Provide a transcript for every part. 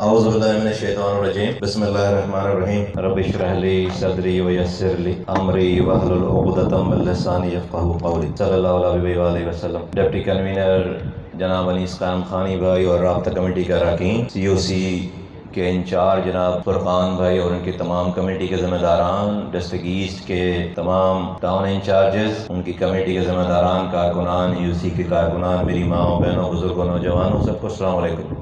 اعوذ باللہ من الشیطان الرجیم بسم اللہ الرحمن الرحیم رب اشرح لی صدری ویسر لی امری واحلل عقدۃ من لسانی یفقہوا قولی صلی اللہ علیہ وآلہ وسلم۔ ڈپٹی کنوینر جناب انیس قائم خانی بھائی اور رابطہ کمیٹی کا اراکین، سی او سی کے انچارج جناب فرقان بھائی اور ان کے تمام کمیٹی کے ذمہ داران، ڈسٹرکٹ ایسٹ کے تمام ٹاؤن انچارجز، ان کی کمیٹی کے ذمہ داران، کارکنان، یو سی کے کارکنان، میری ماؤں، بہنوں، بزرگوں، نوجوانوں، سب کو السلام علیکم۔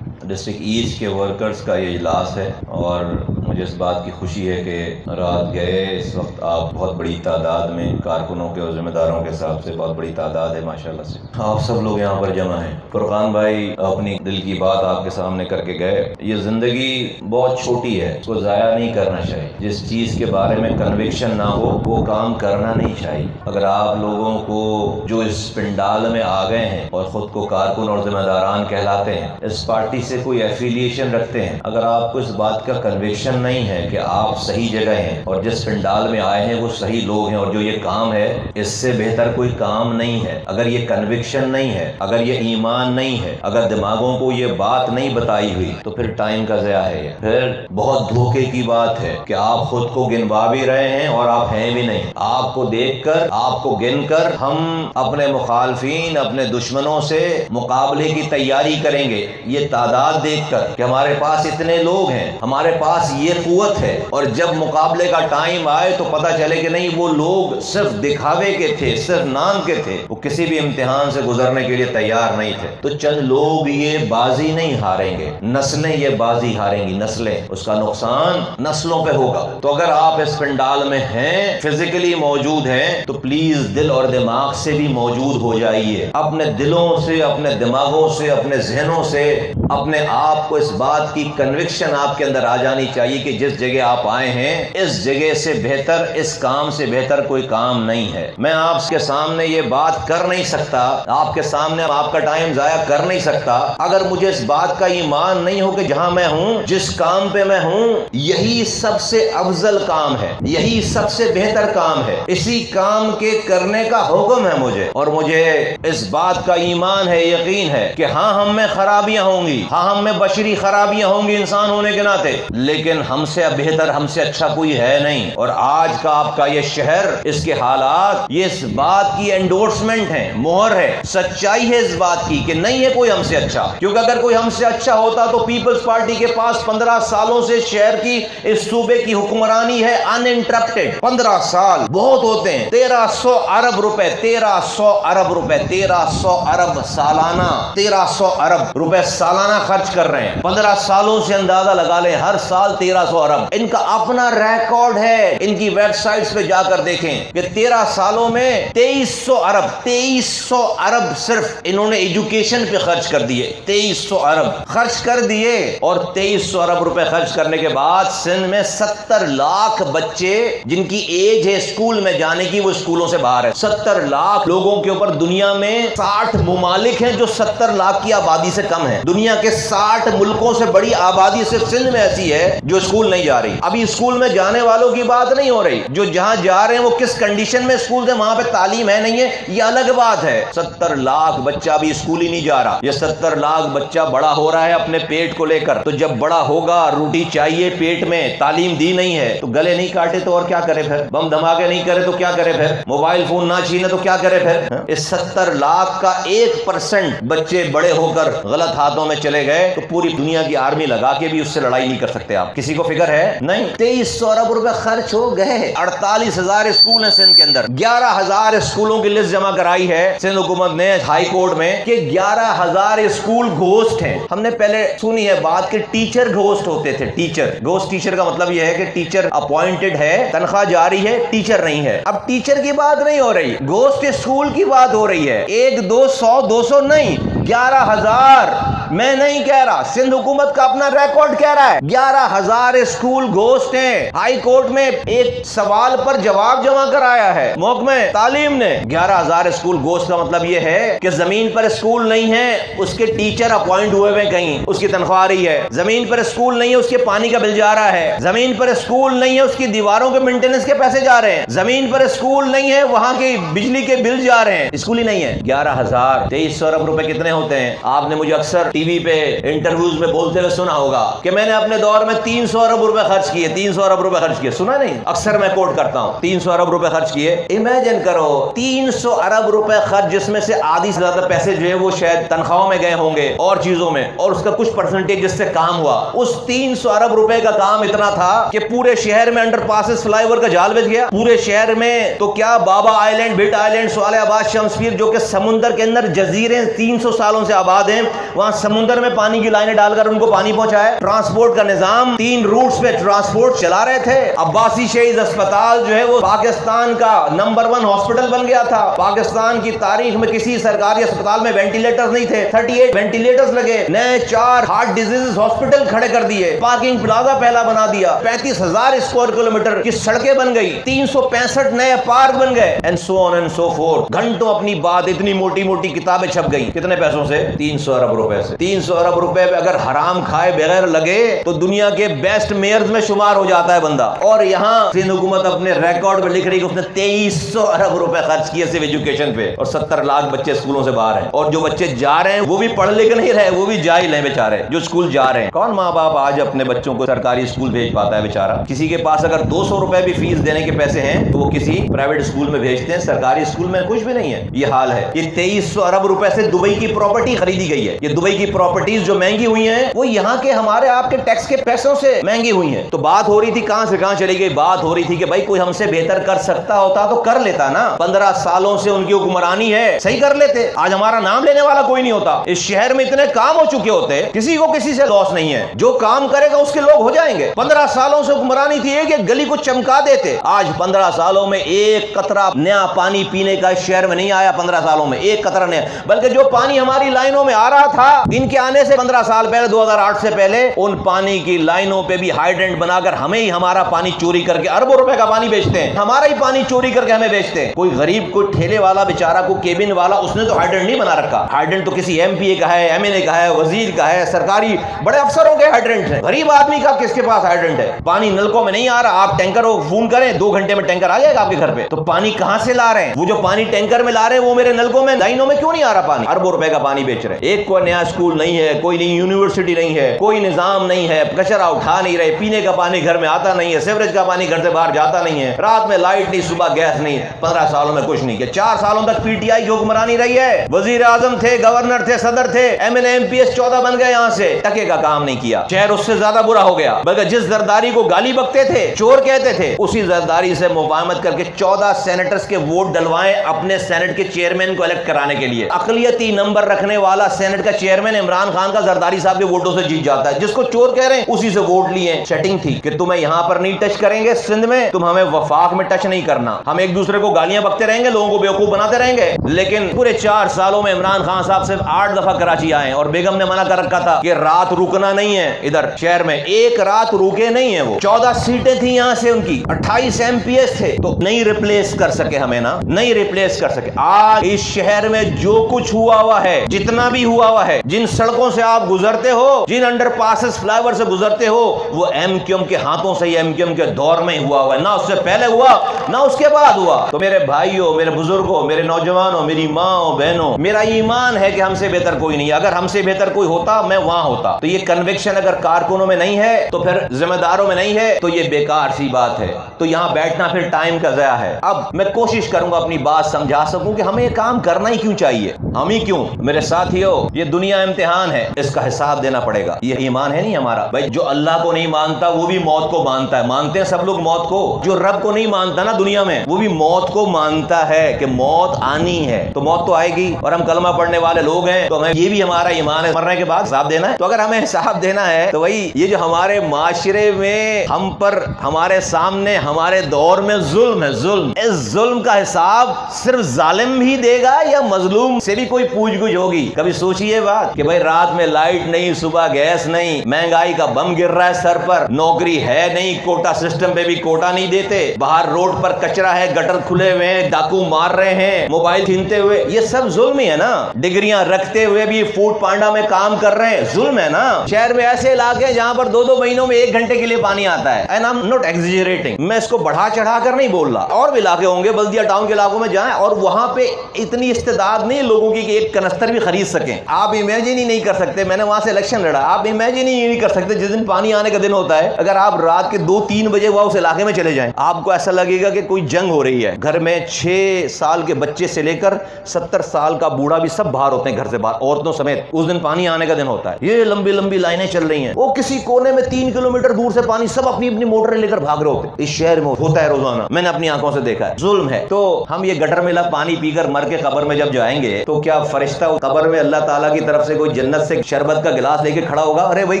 ڈسٹرکٹ ایسٹ کے ورکرز کا یہ اجلاس ہے اور مجھے اس بات کی خوشی ہے کہ رات گئے اس وقت آپ بہت بڑی تعداد میں کارکنوں کے اور ذمہ داروں کے حساب سے بہت بڑی تعداد ہے ماشاءاللہ سے، آپ سب لوگ یہاں پر جمع ہیں۔ فرقان بھائی اپنی دل کی بات آپ کے سامنے کر کے گئے۔ یہ زندگی بہت چھوٹی ہے، اس کو ضائع نہیں کرنا چاہیے۔ جس چیز کے بارے میں کنوکشن نہ ہو وہ کام کرنا نہیں چاہیے۔ اگر آپ لوگوں کو جو اس پنڈال میں آ گئے ہیں اور خود کو کارکن اور ذمہ داران کہلاتے ہیں، اس پارٹی سے کوئی ایفیلیشن رکھتے ہیں، اگر آپ کو اس بات کا کنوکشن نہیں ہے کہ آپ صحیح جگہ ہیں اور جس پنڈال میں آئے ہیں وہ صحیح لوگ ہیں اور جو یہ کام ہے اس سے بہتر کوئی کام نہیں ہے، اگر یہ کنوکشن نہیں ہے، اگر یہ ایمان نہیں ہے، اگر دماغوں کو یہ بات نہیں بتائی ہوئی تو پھر ٹائم کا ضیاع ہے۔ یہ پھر بہت دھوکے کی بات ہے کہ آپ خود کو گنوا بھی رہے ہیں اور آپ ہیں بھی نہیں۔ آپ کو دیکھ کر، آپ کو گن کر ہم اپنے مخالفین، اپنے دشمنوں سے مقابلے کی تیاری کریں گے، یہ تعداد دیکھ کر کہ ہمارے پاس اتنے لوگ ہیں، ہمارے پاس یہ قوت ہے، اور جب مقابلے کا ٹائم آئے تو پتہ چلے کہ نہیں، وہ لوگ صرف دکھاوے کے تھے، صرف نام کے تھے، وہ کسی بھی امتحان سے گزرنے کے لیے تیار نہیں تھے۔ تو چند لوگ یہ بازی نہیں ہاریں گے، نسلیں یہ بازی ہاریں گی، نسلیں، اس کا نقصان نسلوں پہ ہوگا۔ تو اگر آپ اس پنڈال میں ہیں، فزیکلی موجود ہیں، تو پلیز دل اور دماغ سے بھی موجود ہو جائیے۔ اپنے دلوں سے، اپنے دماغوں سے، اپنے ذہنوں سے اپنے آپ کو اس بات کی کنوکشن آپ کے اندر آ جانی چاہیے کہ جس جگہ آپ آئے ہیں اس جگہ سے بہتر، اس کام سے بہتر کوئی کام نہیں ہے۔ میں آپ کے سامنے یہ بات کر نہیں سکتا، آپ کے سامنے آپ کا ٹائم ضائع کر نہیں سکتا اگر مجھے اس بات کا ایمان نہیں ہو کہ جہاں میں ہوں، جس کام پہ میں ہوں، یہی سب سے افضل کام ہے، یہی سب سے بہتر کام ہے، اسی کام کے کرنے کا حکم ہے مجھے، اور مجھے اس بات کا ایمان ہے، یقین ہے کہ ہاں ہم میں خرابیاں ہوں گی، ہاں ہم میں بشری خرابیاں ہوں گی انسان ہونے کے ناطے، لیکن ہم سے بہتر، ہم سے اچھا کوئی ہے نہیں۔ اور آج کا آپ کا یہ شہر، اس کے حالات، یہ اس بات کی انڈورسمنٹ ہے، مہر ہے، سچائی ہے اس بات کی کہ نہیں ہے کوئی ہم سے اچھا، کیونکہ اگر کوئی ہم سے اچھا ہوتا تو پیپلز پارٹی کے پاس 15 سالوں سے شہر کی، اس صوبے کی حکمرانی ہے ان انٹرپٹڈ۔ 15 سال بہت ہوتے ہیں، 1300 ارب روپے، 1300 ارب روپے، 1300 ارب سالانہ، 1300 ارب روپے سالانہ خرچ کر رہے ہیں۔ 15 سالوں سے اندازہ لگا لیں، ہر سال 1300 ارب، ان کا اپنا ریکارڈ ہے، ان کی ویب سائٹس پہ جا کر دیکھیں کہ 13 سالوں میں 2300 ارب صرف انہوں نے ایجوکیشن پہ خرچ کر دیے، 2300 ارب خرچ کر دیے، اور 2300 ارب روپے خرچ کرنے کے بعد سندھ میں 70 لاکھ بچے جن کی ایج ہے اسکول میں جانے کی، وہ اسکولوں سے باہر ہے۔ 70 لاکھ لوگوں کے اوپر دنیا میں 60 ممالک ہیں جو 70 لاکھ کی آبادی سے کم ہیں، دنیا کے 60 ملکوں سے بڑی آبادی صرف سندھ میں ایسی ہے جو اسکول نہیں جا رہی۔ ابھی اسکول میں جانے والوں کی بات نہیں ہو رہی، جو جہاں جا رہے ہیں وہ کس کنڈیشن میں اسکول ہے، وہاں پہ تعلیم ہے نہیں ہے، یہ الگ بات ہے۔ 70 لاکھ بچہ ابھی اسکول ہی نہیں جا رہا۔ یہ 70 لاکھ بچہ بڑا ہو رہا ہے اپنے پیٹ کو لے کر، تو جب بڑا ہوگا، روٹی چاہیے پیٹ میں، تعلیم دی نہیں ہے تو گلے نہیں کاٹے تو اور کیا کرے پھر، بم دھماکے نہیں کرے تو کیا کرے پھر، موبائل فون نہ چھینے تو کیا کرے پھر۔ اس 70 لاکھ کا 1% بچے بڑے ہو کر غلط ہاتھوں میں چلے گئے تو پوری دنیا کی آرمی لگا کے بھی اس سے لڑائی نہیں کر سکتے آپ۔ کسی کو فکر ہے؟ نہیں۔ 2300 ارب روپے خرچ ہو گئے۔ 48,000 اسکول ہیں سندھ کے اندر، 11,000 اسکولوں کی لسٹ جمع کرائی ہے سندھ حکومت نے ہائی کورٹ میں کہ 11,000 اسکول گھوسٹ ہیں۔ ہم نے پہلے سنی ہے بات کہ ٹیچر گھوسٹ ہوتے تھے، ٹیچر گھوسٹ، ٹیچر کا مطلب یہ ہے کہ ٹیچر اپوائنٹڈ ہے، تنخواہ جاری ہے، ٹیچر نہیں ہے۔ اب ٹیچر کی بات نہیں ہو رہی، گھوسٹ اسکول کی بات ہو رہی ہے۔ 1 2 100 200 نہیں، 11,000۔ میں نہیں کہہ رہا، سندھ حکومت کا اپنا ریکارڈ کہہ رہا ہے 11,000 اسکول گھوسٹ ہیں۔ ہائی کورٹ میں ایک سوال پر جواب جمع کرایا ہے محکمہ تعلیم نے۔ 11,000 اسکول گھوسٹ کا مطلب یہ ہے کہ زمین پر اسکول نہیں ہے، اس کے ٹیچر اپوائنٹ ہوئے ہوئے کہیں، اس کی تنخواہ آ رہی ہے۔ زمین پر اسکول نہیں ہے، اس کے پانی کا بل جا رہا ہے۔ زمین پر اسکول نہیں ہے، اس کی دیواروں کے مینٹیننس کے پیسے جا رہے ہیں۔ زمین پر اسکول نہیں ہے، وہاں کے بجلی کے بل جا رہے ہیں۔ اسکول ہی نہیں ہے۔ 11,000، 2300 ارب روپے کتنے ہوتے ہیں؟ آپ نے مجھے اکثر ٹی وی پہ انٹرویوز میں بولتے ہوئے سنا ہوگا کہ میں نے اپنے دور میں 300 ارب روپے خرچ کیے، 300 ارب روپے خرچ کیے، سنا نہیں؟ اکثر میں کوٹ کرتا ہوں 300 ارب روپے خرچ کیے۔ امیجن کرو 300 ارب روپے خرچ، جس میں سے آدھی سے زیادہ پیسے جو ہے وہ شاید تنخواہوں میں گئے ہوں گے اور چیزوں میں، اور اس کا کچھ پرسنٹیج جس سے کام ہوا۔ اس 300 ارب روپے کا کام اتنا تھا کہ پورے شہر میں انڈر پاسز فلائی اوور کا جال بچ گیا پورے شہر میں۔ تو کیا بابا آئی لینڈ، بٹ آئی لینڈ، صالح آباد، شمس پیر، جو کہ سمندر کے اندر جزیرے 300 سالوں سے آباد ہیں، وہاں سمندر میں پانی کی لائنیں ڈال کر ان کو پانی پہنچایا۔ ٹرانسپورٹ کا نظام 3 روٹس پہ ٹرانسپورٹ چلا رہے تھے۔ عباسی شہید اسپتال جو ہے وہ پاکستان کا نمبر 1 ہاسپٹل بن گیا تھا۔ پاکستان کی تاریخ میں کسی سرکاری اسپتال میں وینٹیلیٹرز نہیں تھے، 38 وینٹیلیٹرز لگے، نئے 4 ہارٹ ڈیزیز ہاسپٹل کھڑے کر دیے، پارکنگ پلازا پہلا بنا دیا، 35,000 اسکوائر کلومیٹر کی سڑکیں بن گئی، 365 نئے پارک بن گئے، and so on and so forth. گھنٹوں اپنی بات، اتنی موٹی موٹی کتابیں چھپ گئی، کتنے پیسوں سے؟ 300 ارب روپے سے۔ 300 ارب روپے پہ اگر حرام کھائے بغیر لگے تو دنیا کے بیسٹ میئرز میں شمار ہو جاتا ہے بندہ۔ اور یہاں سندھ حکومت اپنے ریکارڈ میں لکھ رہی کہ اس نے 2300 ارب روپے خرچ کیے صرف ایجوکیشن پہ، اور 70 لاکھ بچے اسکولوں سے باہر ہیں، اور جو بچے جا رہے ہیں وہ بھی پڑھ لکھ نہیں رہے، وہ بھی جاہل ہیں بیچارے جو اسکول جا رہے ہیں۔ کون ماں باپ آج اپنے بچوں کو سرکاری اسکول بھیج پاتا ہے بیچارہ؟ کسی کے پاس اگر 200 روپے بھی فیس دینے کے پیسے ہیں تو وہ کسی پرائیویٹ اسکول میں بھیجتے ہیں، سرکاری اسکول میں کچھ بھی نہیں ہے۔ یہ حال ہے۔ یہ 2300 ارب روپے سے دبئی کی پراپرٹی خریدی گئی ہے۔ یہ دبئی کی پراپرٹیز جو مہنگی ہوئی ہیں وہ یہاں کے ہمارے آپ کے ٹیکس کے پیسوں سے مہنگی ہوئی ہیں۔ تو بات ہو رہی تھی کہاں سے کہاں چلی گئی، بات ہو رہی تھی کہ بھائی کوئی ہم سے بہتر کر سکتا ہوتا تو کر لیتا نا۔ 15 سالوں سے ان کی حکمرانی ہے، صحیح کر لیتے، آج ہمارا نام لینے والا کوئی نہیں ہوتا۔ اس شہر میں اتنے کام ہو چکے ہوتے، کسی کو کسی سے لاس نہیں ہے، جو کام کرے گا اس کے لوگ ہو جائیں گے۔ 15 سالوں سے حکمرانی تھی، ایک گلی کو چمکا دیتے۔ آج 15 سالوں میں ایک قطرہ نیا پانی پینے کا اس شہر میں نہیں آیا، 15 سالوں میں ایک قطرہ نیا، بلکہ جو پانی ہماری لائنوں میں آ رہا تھا ان کے آنے سے 15 سال پہلے، 2008 سے پہلے، ان پانی کی لائنوں پہ بھی ہائیڈرنٹ بنا کر ہمیں ہی ہمارا پانی چوری کر کے اربوں روپے کا پانی بیچتے ہیں، ہمارا ہی پانی چوری کر کے ہمیں بیچتے ہیں۔ کوئی غریب، کوئی ٹھیلے والا بیچارہ، کوئی کیبن والا، اس نے تو ہائیڈرنٹ نہیں بنا رکھا۔ ہائیڈرنٹ تو کسی ایم پی اے کا ہے، ایم این اے کا ہے، وزیر کا ہے، سرکاری بڑے افسروں کے ہائیڈرنٹ ہے۔ غریب آدمی کا کس کے پاس ہائیڈرنٹ ہے؟ پانی نلکوں میں نہیں آ رہا، آپ ٹینکر کو فون کریں 2 گھنٹے میں ٹینکر آ جائے گا آپ کے گھر پہ۔ تو پانی کہاں سے لا رہے ہیں؟ وہ جو پانی ٹینکر میں لا رہے ہیں وہ میرے نلکوں میں، لائنوں میں کیوں نہیں آ رہا پانی؟ اربوں روپے کا پانی بیچ رہے ہیں۔ ایک کوئی نیا اسکول نہیں ہے، کوئی نئی یونیورسٹی نہیں ہے، کوئی نظام نہیں ہے، کچرا اٹھا نہیں رہے، پینے کا پانی گھر میں آتا نہیں ہے، سیوریج کا پانی گھر سے باہر جاتا نہیں ہے، رات میں لائٹ نہیں، صبح گیس نہیں۔ 15 سالوں میں کچھ نہیں کیا۔ 4 سالوں تک پی ٹی آئی کی حکمرانی رہی ہے، وزیر اعظم تھے، گورنر تھے، صدر تھے، M L A M P S 14 بن گئے، یہاں سے ٹکے کا کام نہیں کیا۔ شہر اس سے زیادہ برا ہو گیا، بلکہ جس زرداری کو گالی بکتے تھے، چور کہتے تھے، اسی زرداری سے مفاہمت کر کے 14 سینیٹرز کے ووٹ ڈلوائے اپنے سینٹ کے چیئرمین کو الیکٹ کرانے کے لیے۔ اقلیتی نمبر رکھنے والا سینٹ کا چیئرمین عمران خان کا زرداری صاحب کے ووٹوں سے جیت جاتا ہے، جس کو چور کہہ رہے ہیں اسی سے ووٹ لیے۔ سیٹنگ تھی کہ تمہیں یہاں پر نہیں ٹچ کریں گے، سندھ میں تم ہمیں وفاق میں ٹچ نہیں کرنا، ہم ایک دوسرے کو گالیاں بکتے رہیں گے، لوگوں کو بیوقوف بناتے رہیں گے۔ لیکن پورے 4 سالوں میں عمران خان صاحب صرف 8 دفعہ کراچی آئے، اور بیگم نے منع کر رکھا تھا کہ رات رکنا نہیں ہے، ادھر شہر میں ایک رات رکے نہیں ہیں۔ وہ 14 سیٹیں تھیں یہاں سے ان کی، 28 ایم پی ایس تھے، تو نہیں ریپلیس کر سکے ہمیں نا، نہیں ریپلیس کر سکے۔ آج اس شہر میں جو کچھ ہوا ہے، جتنا بھی ہوا ہے، جن سڑکوں سے آپ گزرتے ہو، جن انڈر پاسز فلائی اوور سے گزرتے ہو، وہ ایم کیو ایم کے ہاتھوں سے، ایم کیو ایم کے دور میں ہوا ہے، نہ اس سے پہلے ہوا نہ اس کے بعد ہوا۔ تو میرے بھائیوں، میرے بزرگوں، میرے نوجوانوں، میری ماں بہنوں، میرا ایمان ہے کہ ہم سے بہتر کوئی نہیں۔ اگر ہم سے بہتر کوئی ہوتا میں وہاں ہوتا۔ تو یہ کنوکشن اگر کارکنوں میں نہیں ہے تو پھر ذمہ داروں میں نہیں ہے تو یہ بیکار سی بات ہے۔ تو یہاں بیٹھنا پھر ٹائم کا ضیاع ہے۔ اب میں کوشش کروں گا اپنی بات سمجھا سکوں کہ ہمیں یہ کام کرنا ہی کیوں چاہیے، ہم ہی کیوں۔ میرے ساتھیو، یہ دنیا امتحان ہے، اس کا حساب دینا پڑے گا۔ یہ ایمان ہے نہیں ہمارا بھائی، جو اللہ کو نہیں مانتا وہ بھی موت کو مانتا ہے، مانتے ہیں سب لوگ موت کو۔ جو رب کو نہیں مانتا نا دنیا میں، وہ بھی موت کو مانتا ہے کہ موت آنی ہے، تو موت تو آئے گی، اور ہم کلمہ پڑھنے والے لوگ ہیں تو ہمیں یہ بھی ہمارا ایمان ہے، مرنے کے بعد حساب دینا ہے۔ تو اگر ہمیں حساب دینا ہے تو وہی یہ جو ہمارے معاشرے میں ہم پر، ہمارے سامنے، ہمارے دور میں ظلم ہے، ظلم، اس ظلم کا حساب صرف ظالم ہی دے گا یا مظلوم سے بھی کوئی پوچھ گچھ ہوگی؟ کبھی سوچیے بات کہ بھائی رات میں لائٹ نہیں، صبح گیس نہیں، مہنگائی کا بم گر رہا ہے سر پر، نوکری ہے نہیں، کوٹا سسٹم پہ بھی کوٹا نہیں دیتے، باہر روڈ پر کچرا ہے، گٹر کھلے ہوئے ہیں، ڈاکو مار رہے ہیں، موبائل چھینتے ہوئے، یہ سب ظلم ہی ہے نا۔ ڈگریاں رکھتے ہوئے بھی فوڈ پانڈا میں کام کر رہے ہیں، ظلم ہے نا۔ شہر میں ایسے علاقے ہیں جہاں پر 2 مہینوں میں 1 گھنٹے کے لیے پانی آتا ہے، and I am not exaggerating, میں اس کو بڑھا چڑھا کر نہیں بول رہا۔ اور بھی علاقے ہوں گے، بلدیہ ٹاؤن کے علاقوں میں جائیں اور وہاں پہ اتنی استعداد نہیں لوگوں کی کہ ایک کنستر بھی خرید سکیں۔ آپ امیجن امیجن ہی نہیں کر سکتے. میں نے وہاں سے الیکشن لڑا, آپ امیجن ہی نہیں کر سکتے جس دن پانی آنے کا دن ہوتا ہے, اگر آپ رات کے 2-3 بجے وہ اس علاقے میں چلے جائیں, آپ کو ایسا لگے گا کہ کوئی جنگ ہو رہی ہے. گھر میں 6 سال کے بچے سے لے کر 70 سال کا بوڑھا بھی سب باہر ہوتے ہیں گھر سے باہر, عورتوں سمیت. اس دن پانی آنے کا دن ہوتا ہے, یہ لمبی لمبی لائنیں چل رہی ہیں, وہ کسی کونے میں 3 کلومیٹر دور سے پانی, سب اپنی اپنی موٹریں لے کر بھاگ رہے ہوتے ہیں. اس شہر میں ہوتا ہے روزانہ, میں نے اپنی آنکھوں سے دیکھا ہے. ظلم ہے. تو ہم یہ گٹر ملا پانی پی کر مر کے قبر میں جب جائیں گے تو کیا فرشتہ قبر میں اللہ تعالیٰ کی طرف سے کوئی جنت سے شربت کا گلاس لے کے کھڑا ہوگا؟ ارے بھائی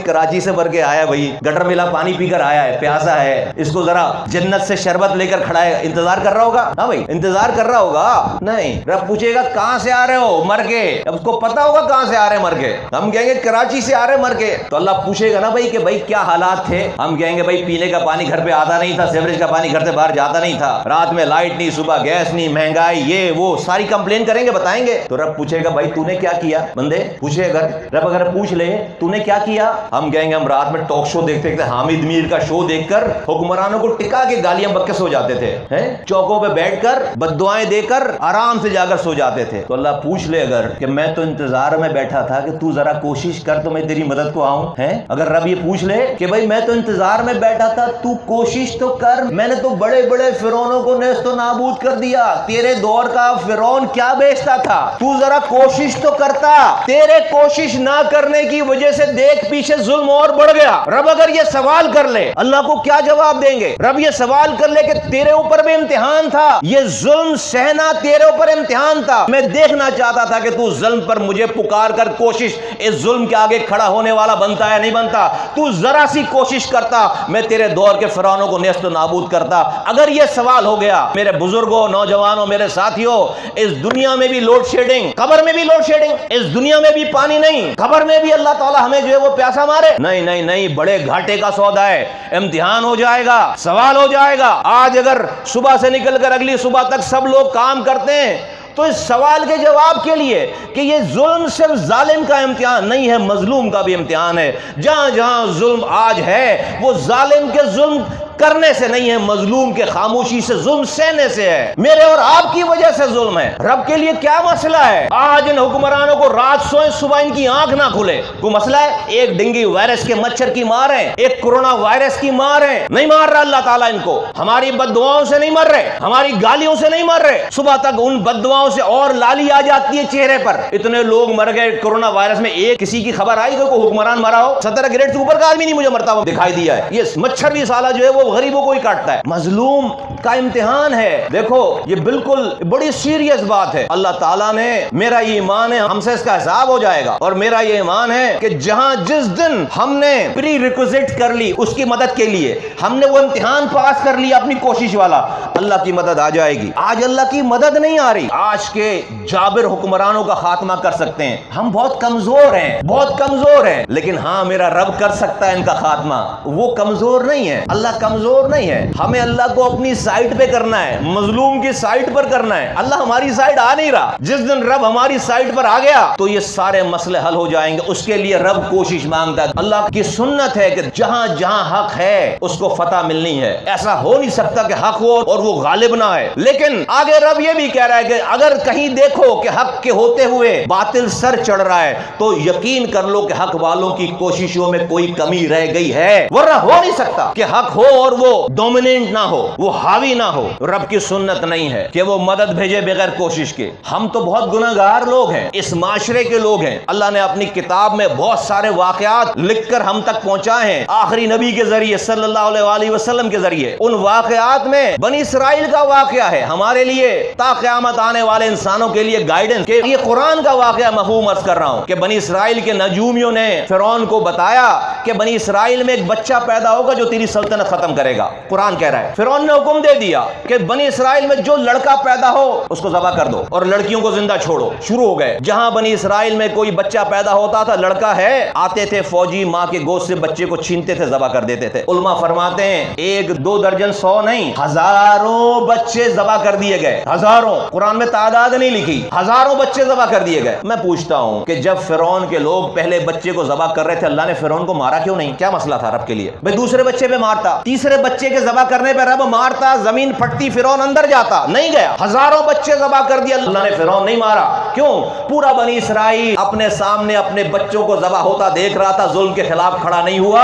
کراچی سے بھر کے آیا ہے, بھائی گٹر ملا پانی پی کر آیا ہے, پیاسا ہے, اس کو ذرا جنت سے شربت لے کر کھڑا ہے, انتظار کر رہا ہوگا؟ ہاں بھائی انتظار کر رہا ہوگا. نہیں, رب پوچھے گا کہاں سے آ رہے ہو مر کے, اب اس کو پتا ہوگا کہاں سے آ رہے مر کے. ہم کہیں گے کراچی سے آ رہے مر کے, تو اللہ پوچھے گا نا بھائی کہ بھائی کیا حالات تھے. ہم کہیں گے بھائی پینے کا پانی گھر پہ آتا نہیں تھا, سیوریج کا پانی گھر سے باہر جاتا نہیں تھا, رات میں لائٹ نہیں, صبح گیس نہیں, مہنگائی, یہ وہ ساری کمپلین کریں گے, بتائیں گے. تو رب پوچھے گا بھائی تو نے کیا کیا. بندے پوچھے, اگر پوچھ لے تو نے کیا کیا, ہم کہیں گے ہم رات میں ٹاک شو دیکھتے تھے, حامد میر کا شو دیکھ کر حکمرانوں کو ٹکا کے گالیاں بک کے سو جاتے تھے, چوکوں پہ بیٹھ کر بد دعائیں دے کر آرام سے جا کر سو جاتے تھے. تو اللہ پوچھ لے اگر کہ میں تو انتظار میں بیٹھا تھا کہ تو ذرا کوشش کر تو میں تیری مدد کو آؤں. اگر رب یہ پوچھ لے کہ بھائی میں تو انتظار میں بیٹھا تھا, تو کوشش تو کر, میں نے تو بڑے بڑے فرعونوں کو نیست و نابود کر دیا, تیرے دور کا فرعون کیا بیچتا تھا, تو ذرا کوشش تو کرتا. تیرے کوشش نہ کرنے کی وجہ سے دیکھ پیچھے ظلم اور بڑھ گیا. رب اگر یہ سوال کر لے, اللہ کو کیا جواب دیں گے؟ رب یہ سوال کر لے کہ تیرے اوپر بھی امتحان تھا, یہ ظلم سہنا تیرے اوپر امتحان تھا, میں دیکھنا چاہتا تھا کہ تو ظلم پر مجھے پکار کر کوشش اس ظلم کے آگے کھڑا ہونے والا بنتا ہے نہیں بنتا. تو ذرا سی کوشش کرتا, میں تیرے دور کے فرعونوں کو نیست و نابود کرتا. اگر یہ سوال ہو گیا میرے بزرگوں, نوجوانوں, میرے ساتھیوں, اس دنیا میں بھی لوڈ شیڈنگ, قبر میں بھی لوڈ شیڈنگ, اس دنیا میں بھی پانی نہیں, قبر میں بھی اللہ تعالیٰ ہمیں جو ہے وہ پیاسا مارے. نہیں نہیں نہیں, بڑے گھاٹے کا سودا ہے, امتحان ہو جائے گا, سوال ہو جائے گا. آج اگر صبح سے نکل کر اگلی صبح تک سب لوگ کام کرتے ہیں تو اس سوال کے جواب کے لیے کہ یہ ظلم صرف ظالم کا امتحان نہیں ہے, مظلوم کا بھی امتحان ہے. جہاں جہاں ظلم آج ہے وہ ظالم کے ظلم کرنے سے نہیں ہے, مظلوم کے خاموشی سے, ظلم سہنے سے ہے. میرے اور آپ کی وجہ سے ظلم ہے. رب کے لیے کیا مسئلہ ہے؟ آج ان حکمرانوں کو رات سوئیں صبح ان کی آنکھ نہ کھلے, کوئی مسئلہ ہے؟ ایک ڈینگی وائرس کے مچھر کی مار ہے, ایک کورونا وائرس کی مار ہے, نہیں مار رہا اللہ تعالیٰ ان کو. ہماری بد دعاؤں سے نہیں مر رہے, ہماری گالیوں سے نہیں مر رہے, صبح تک ان بد دعاؤں سے اور لالی آ جاتی ہے چہرے پر. اتنے لوگ مر گئے کورونا وائرس میں, ایک کسی کی خبر آئی کہ کوئی حکمران مرا ہو؟ 17 گریڈ سے اوپر کا آدمی نہیں مجھے مرتا ہوا دکھائی دیا ہے. یہ مچھر بھی سالہ جو ہے وہ غریبوں کو ہی کاٹتا ہے. مظلوم کا امتحان ہے. دیکھو یہ بالکل بڑی سیریس بات ہے. اللہ تعالیٰ نے, میرا یہ ایمان ہے ہم سے اس کا حساب ہو جائے گا, اور میرا یہ ایمان ہے کہ جہاں جس دن ہم نے پری ریکوزٹ کر لی اس کی مدد کے لیے, ہم نے وہ امتحان پاس کر لیا اپنی کوشش والا, اللہ کی مدد آ جائے گی. آج اللہ کی مدد نہیں آ رہی. آج کے جابر حکمرانوں کا خاتمہ کر سکتے ہیں, ہم بہت کمزور ہیں, بہت کمزور ہیں, لیکن ہاں میرا رب کر سکتا ہے ان کا خاتمہ. وہ کمزور نہیں ہے, اللہ کمزور نہیں ہے. ہمیں اللہ کو اپنی سائٹ پہ کرنا ہے, مظلوم کی سائٹ پر کرنا ہے. اللہ ہماری سائٹ آ نہیں رہا. جس دن رب ہماری سائٹ پر آ گیا تو یہ سارے مسئلے حل ہو جائیں گے. اس کے لیے رب کوشش مانگتا ہے. اللہ کی سنت ہے کہ جہاں جہاں حق ہے اس کو فتح ملنی ہے. ایسا ہو نہیں سکتا کہ حق ہو اور وہ غالب نہ ہے. لیکن آگے رب یہ بھی کہہ رہا ہے کہ اگر کہیں دیکھو کہ حق کے ہوتے ہوئے باطل سر چڑھ رہا ہے تو یقین کر لو کہ حق والوں کی کوششوں میں کوئی کمی رہ گئی ہے. ورنہ ہو نہیں سکتا کہ حق ہو اور وہ ڈومیننٹ نہ ہو, وہ حاوی نہ ہو. رب کی سنت نہیں ہے کہ وہ مدد بھیجے بغیر کوشش کے. ہم تو بہت گناہگار لوگ ہیں, اس معاشرے کے لوگ ہیں. اللہ نے اپنی کتاب میں بہت سارے واقعات لکھ کر ہم تک پہنچائے ہیں, آخری نبی کے ذریعے صلی اللہ علیہ وسلم کے ذریعے. ان واقعات میں بنی اسرائیل کا واقعہ ہے ہمارے لیے تا قیامت آنے والے انسانوں کے لیے گائیڈنس. کہ یہ قرآن کا واقعہ مفہوم عرض کر رہا ہوں کہ بنی اسرائیل کے نجومیوں نے فرعون کو بتایا کہ بنی اسرائیل میں ایک بچہ پیدا ہوگا جو تیری سلطنت ختم کرے گا. قرآن کہہ رہا ہے فرعون نے حکم دے دیا کہ بنی اسرائیل میں جو لڑکا پیدا ہو اس کو ذبح کر دو اور لڑکیوں کو زندہ چھوڑو. شروع ہو گئے. جہاں بنی اسرائیل میں کوئی بچہ پیدا ہوتا تھا, لڑکا ہے, آتے تھے فوجی ماں کے گوشت سے بچے کو چھینتے تھے, ذبح کر دیتے تھے. علماء فرماتے ہیں 1-2 درجن 100 نہیں, ہزاروں بچے ذبح کر دیے گئے. ہزاروں, قرآن میں تعداد نہیں لکھی, ہزاروں بچے ذبح کر دیے گئے. میں پوچھتا ہوں کہ جب فرعون کے لوگ پہلے بچے کو ذبح کر رہے تھے, اللہ نے فرعون کو مارا کیوں نہیں؟ کیا مسئلہ تھا رب کے لیے؟ بھئی دوسرے بچے پہ مارتا, تیسرے دوسرے بچے کے ذبح کرنے پہ رب مارتا، زمین پھٹتی، فرعون اندر جاتا، نہیں گیا، ہزاروں بچے ذبح کر دیا، اللہ نے فرعون نہیں مارا۔ کیوں؟ پورا بنی اسرائیل اپنے سامنے اپنے بچوں کو ذبح ہوتا دیکھ رہا تھا، ظلم کے خلاف کھڑا نہیں ہوا،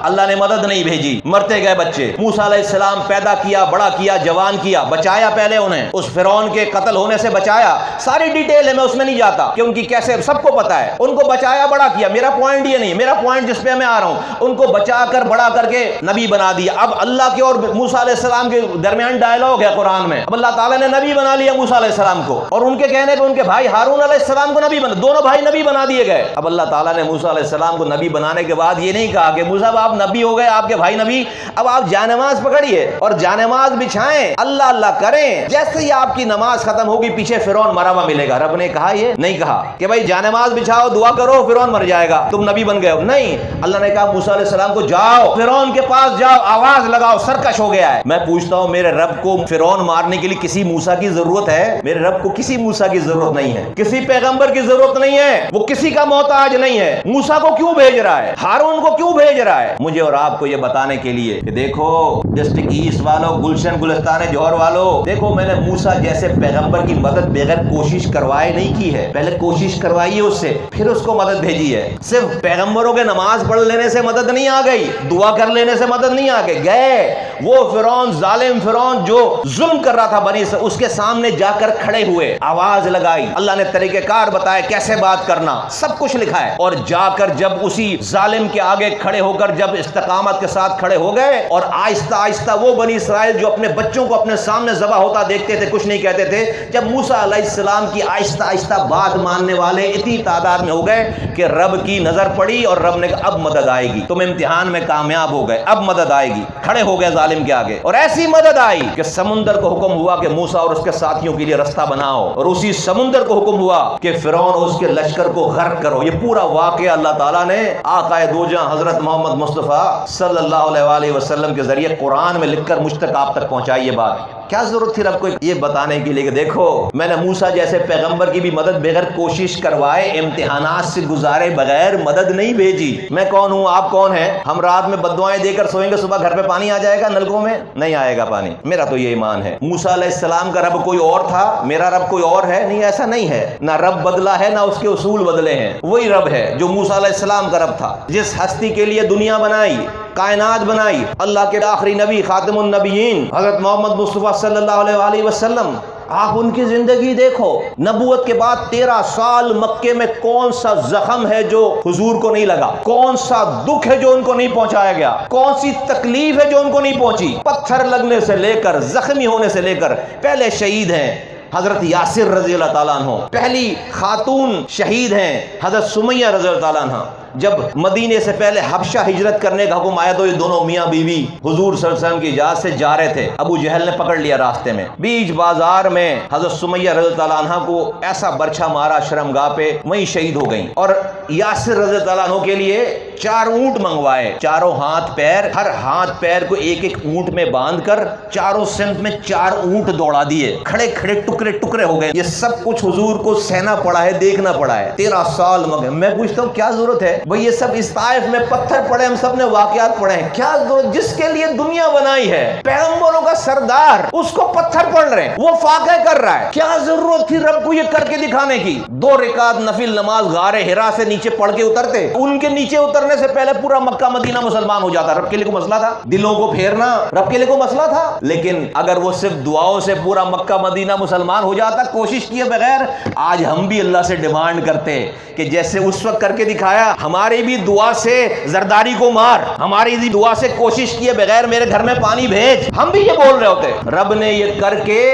اللہ نے مدد نہیں بھیجی، مرتے گئے بچے۔ موسیٰ علیہ السلام پیدا کیا، بڑا کیا، جوان کیا، بچایا، پہلے انہیں اس فرعون کے قتل ہونے سے بچایا، ساری ڈیٹیل ہے، میں اس میں نہیں جاتا کہ ان کی کیسے، سب کو پتا ہے، ان کو بچایا، بڑا کیا۔ میرا پوائنٹ یہ نہیں، میرا پوائنٹ جس پہ میں آ رہا ہوں، ان کو بچا کر بڑا کر کے نبی بنا دیا۔ اب اللہ کے اور موسیٰ علیہ السلام کے درمیان ڈائلاگ ہے قرآن میں، اب اللہ تعالیٰ نے نبی بنا لیا موسیٰ علیہ السلام کو، اور ان کے کہنے پہ ان کے بھائی ہارون علیہ السلام کو نبی بنا، دونوں بھائی نبی بنا دیے گئے۔ اب اللہ تعالیٰ نے موسیٰ علیہ السلام کو نبی بنانے کے بعد یہ نہیں کہا کہ موسیٰ آپ نبی ہو گئے، آپ کے بھائی نبی، اب آپ جانماز پکڑیے اور جانماز بچھائیں، اللہ اللہ کریں، جیسے ہی آپ کی نماز ختم ہوگی پیچھے فرعون مرا ہوا ملے گا۔ رب نے کہا یہ نہیں کہا کہ بھائی جانماز بچھاؤ، دعا کرو، فرعون مر جائے گا، تم نبی بن گئے ہو، نہیں، اللہ نے کہا موسیٰ علیہ السلام کو جاؤ فرعون کے پاس جاؤ، آواز لگاؤ، سرکش ہو گیا ہے۔ میں پوچھتا ہوں میرے رب کو فرعون مارنے کے لیے کسی موسیٰ کی ضرورت ہے؟ میرے رب کو کسی موسیٰ کی ضرورت نہیں ہے، کسی پیغمبر کی ضرورت نہیں ہے، وہ کسی کا محتاج نہیں ہے۔ موسیٰ کو کیوں بھیج رہا ہے؟ ہارون کو کیوں بھیج رہا ہے؟ مجھے اور آپ کو یہ بتانے کے لیے کہ دیکھو ڈسٹرکٹ ایسٹ والوں، گلشن گلستان جوہر والوں، دیکھو میں نے موسیٰ جیسے پیغمبر کی مدد بغیر کوشش کروائے نہیں کی ہے، پہلے کوشش کروائی ہے اس سے، پھر اس کو مدد بھیجی ہے۔ صرف پیغمبروں کے نماز پڑھ لینے سے مدد نہیں آ گئی، دعا کر لینے سے مدد نہیں آ گئی، گئے وہ فرعون، ظالم فرعون جو ظلم کر رہا تھا بنی سے، اس کے سامنے جا کر کھڑے ہوئے، آواز لگائی، اللہ نے طریقہ کار بتایا کیسے بات کرنا، سب کچھ لکھا ہے، اور جا کر جب اسی ظالم کے آگے کھڑے ہو کر جب استقامت کے ساتھ کھڑے ہو گئے، اور آہستہ آہستہ وہ بنی اسرائیل جو اپنے بچوں کو اپنے سامنے ذبح ہوتا دیکھتے تھے کچھ نہیں کہتے تھے، جب موسیٰ علیہ السلام کی آہستہ آہستہ بات ماننے والے اتنی تعداد میں ہو گئے کہ رب کی نظر پڑی اور رب نے کہا اب مدد آئے گی، تم امتحان میں کامیاب ہو گئے، اب مدد آئے گی، کھڑے ہو گئے ظالم کے آگے، اور ایسی مدد آئی کہ سمندر کو حکم ہوا کہ موسیٰ اور اس کے ساتھیوں کے لیے رستہ بناؤ، اور اسی سمندر کو حکم ہوا کہ فرعون اور اس کے لشکر کو غرق کرو۔ یہ پورا واقعہ اللہ تعالیٰ نے آقا دو جہاں حضرت محمد مصطفیٰ صلی اللہ علیہ وسلم کے ذریعے قرآن میں لکھ کر مجھ تک آپ تک پہنچائی۔ یہ بات کیا ضرورت تھی رب کو یہ بتانے کے لیے کہ دیکھو میں نے موسیٰ جیسے پیغمبر کی بھی مدد بغیر کوشش کروائے، امتحانات سے گزارے بغیر مدد نہیں بھیجی۔ میں کون ہوں، آپ کون ہیں؟ ہم رات میں بددعائیں دے کر سوئیں گے، صبح گھر پہ پانی آ جائے گا نلکوں میں؟ نہیں آئے گا پانی۔ میرا تو یہ ایمان ہے۔ موسیٰ علیہ السلام کا رب کوئی اور تھا، میرا رب کوئی اور ہے؟ نہیں، ایسا نہیں ہے، نہ رب بدلا ہے نہ اس کے اصول بدلے ہیں، وہی رب ہے جو موسیٰ علیہ السلام کا رب تھا، جس ہستی کے لیے دنیا بنائی، کائنات بنائی، اللہ کے آخری نبی خاتم النبیین حضرت محمد مصطفیٰ صلی اللہ علیہ وسلم، آپ ان کی زندگی دیکھو، نبوت کے بعد 13 سال مکے میں کون سا زخم ہے جو حضور کو نہیں لگا، کون سا دکھ ہے جو ان کو نہیں پہنچایا گیا، کون سی تکلیف ہے جو ان کو نہیں پہنچی، پتھر لگنے سے لے کر زخمی ہونے سے لے کر، پہلے شہید ہیں حضرت یاسر رضی اللہ تعالیٰ عنہ، پہلی خاتون شہید ہیں حضرت سمیہ رضی اللہ تعالیٰ عنہ۔ جب مدینے سے پہلے حبشہ ہجرت کرنے کا حکم آیا تو یہ دونوں میاں بیوی حضور صلی اللہ علیہ وسلم کی اجازت سے جا رہے تھے، ابو جہل نے پکڑ لیا راستے میں، بیچ بازار میں حضرت سمیہ رضی اللہ تعالیٰ عنہ کو ایسا برچھا مارا شرمگاہ پہ، وہیں شہید ہو گئیں، اور یاسر رضی اللہ تعالیٰ عنہ کے لیے 4 اونٹ منگوائے، چاروں ہاتھ پیر، ہر ہاتھ پیر کو ایک ایک اونٹ میں باندھ کر چاروں سمت میں 4 اونٹ دوڑا دیے، کھڑے کھڑے ٹکڑے ٹکڑے ہو گئے۔ یہ سب کچھ حضور کو سہنا پڑا ہے، دیکھنا پڑا ہے، 13 سال مگر۔ میں پوچھتا ہوں کیا ضرورت ہے بھئی، یہ سب اس طائف میں پتھر پڑے، ہم سب نے واقعات پڑھے ہیں، کیا ضرورت؟ جس کے لیے دنیا بنائی ہے، پیغمبروں کا سردار، اس کو پتھر پڑ رہے ہیں، وہ فاقے کر رہا ہے، کیا ضرورت تھی رب کو یہ کر کے دکھانے کی؟ 2 رکعت نفل نماز غار ہرا سے نیچے پڑھ کے اترتے، ان کے نیچے اترنے سے پہلے پورا مکہ مدینہ مسلمان ہو جاتا۔ رب کے لیے کوئی مسئلہ تھا؟ دلوں کو پھیرنا رب کے لیے کوئی مسئلہ تھا؟ لیکن اگر وہ صرف دعاؤں سے پورا مکہ مدینہ مسلمان ہو جاتا کوشش کیے بغیر، آج ہم بھی اللہ سے ڈیمانڈ کرتے کہ جیسے اس وقت کر کے دکھایا، ہماری بھی دعا سے زرداری کو مار، ہماری بھی دعا سے کوشش کیے بغیر میرے گھر میں پانی بھیج، ہم بھی یہ بول رہے ہوتے۔ رب نے یہ کر کے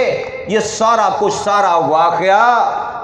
یہ سارا کچھ، سارا واقعہ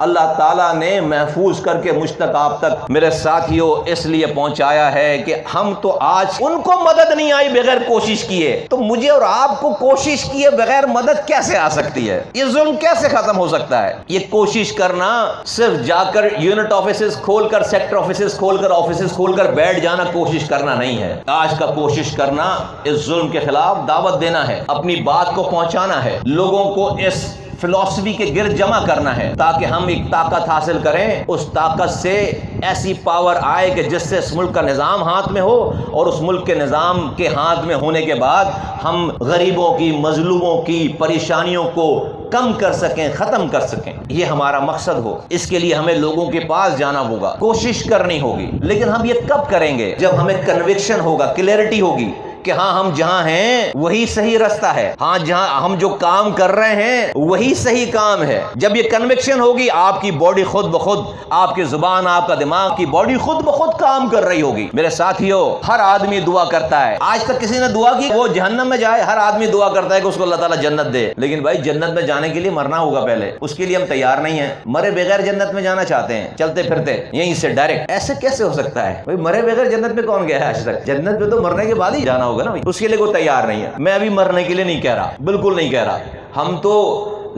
اللہ تعالیٰ نے محفوظ کر کے مجھ تک آپ تک میرے ساتھیوں اس لیے پہنچایا ہے کہ ہم تو آج ان کو مدد نہیں آئی بغیر کوشش کیے، تو مجھے اور آپ کو کوشش کیے بغیر مدد کیسے آ سکتی ہے؟ یہ ظلم کیسے ختم ہو سکتا ہے؟ یہ کوشش کرنا صرف جا کر یونٹ آفیسز کھول کر، سیکٹر آفیسز کھول کر، آفیسز کھول کر بیٹھ جانا کوشش کرنا نہیں ہے۔ آج کا کوشش کرنا اس ظلم کے خلاف دعوت دینا ہے، اپنی بات کو پہنچانا ہے، لوگوں کو اس فلسفی کے گرد جمع کرنا ہے تاکہ ہم ایک طاقت حاصل کریں، اس طاقت سے ایسی پاور آئے کہ جس سے اس ملک کا نظام ہاتھ میں ہو، اور اس ملک کے نظام کے ہاتھ میں ہونے کے بعد ہم غریبوں کی، مظلوموں کی پریشانیوں کو کم کر سکیں، ختم کر سکیں، یہ ہمارا مقصد ہو۔ اس کے لیے ہمیں لوگوں کے پاس جانا ہوگا، کوشش کرنی ہوگی، لیکن ہم یہ کب کریں گے؟ جب ہمیں کنوکشن ہوگا، کلیئرٹی ہوگی کہ ہاں ہم جہاں ہیں وہی صحیح رستہ ہے، ہاں جہاں ہم جو کام کر رہے ہیں وہی صحیح کام ہے۔ جب یہ کنوکشن ہوگی، آپ کی باڈی خود بخود، آپ کی زبان، آپ کا دماغ کی باڈی خود بخود کام کر رہی ہوگی۔ میرے ساتھیو، ہر آدمی دعا کرتا ہے، آج تک کسی نے دعا کی وہ جہنم میں جائے؟ ہر آدمی دعا کرتا ہے کہ اس کو اللہ تعالیٰ جنت دے، لیکن بھائی جنت میں جانے کے لیے مرنا ہوگا پہلے، اس کے لیے ہم تیار نہیں ہیں۔ مرے بغیر جنت میں جانا چاہتے ہیں، چلتے پھرتے یہیں سے ڈائریکٹ، ایسے کیسے ہو سکتا ہے بھائی؟ مرے بغیر جنت میں کون گیا ہے آج تک؟ جنت میں تو مرنے کے بعد ہی جانا ہوگا نا، اس کے لیے کوئی تیار نہیں ہے۔ میں ابھی مرنے کے لیے نہیں کہہ رہا، بالکل نہیں کہہ رہا، ہم تو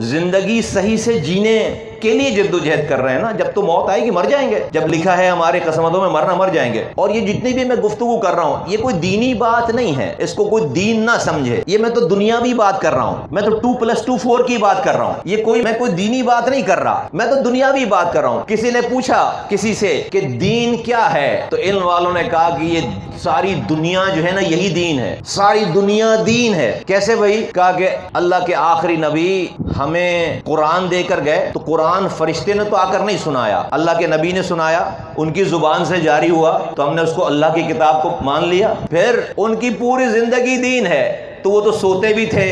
زندگی صحیح سے جینے کے لیے جدوجہد کر رہے ہیں نا۔ جب تو موت آئے گی مر جائیں گے، جب لکھا ہے ہمارے قسمتوں میں مرنا مر جائیں گے۔ اور یہ جتنی بھی میں گفتگو کر رہا ہوں یہ کوئی دینی بات نہیں ہے، اس کو کوئی دین نہ سمجھے، یہ میں تو دنیاوی بات کر رہا ہوں، میں تو 2+2=4 کی بات کر رہا ہوں، یہ میں کوئی دینی بات نہیں کر رہا، میں تو دنیاوی بات کر رہا ہوں۔ کسی نے پوچھا کسی سے کہ دین کیا ہے، تو علم والوں نے کہا کہ یہ ساری دنیا جو ہے نا یہی دین ہے، ساری دنیا دین ہے۔ کیسے بھائی؟ کہا کہ اللہ کے آخری نبی ہمیں قرآن دے کر گئے، تو قرآن فرشتے نے تو آ کر نہیں سنایا، اللہ کے نبی نے سنایا، ان کی زبان سے جاری ہوا، تو ہم نے اس کو اللہ کی کتاب کو مان لیا۔ پھر ان کی پوری زندگی دین ہے، تو وہ تو سوتے بھی تھے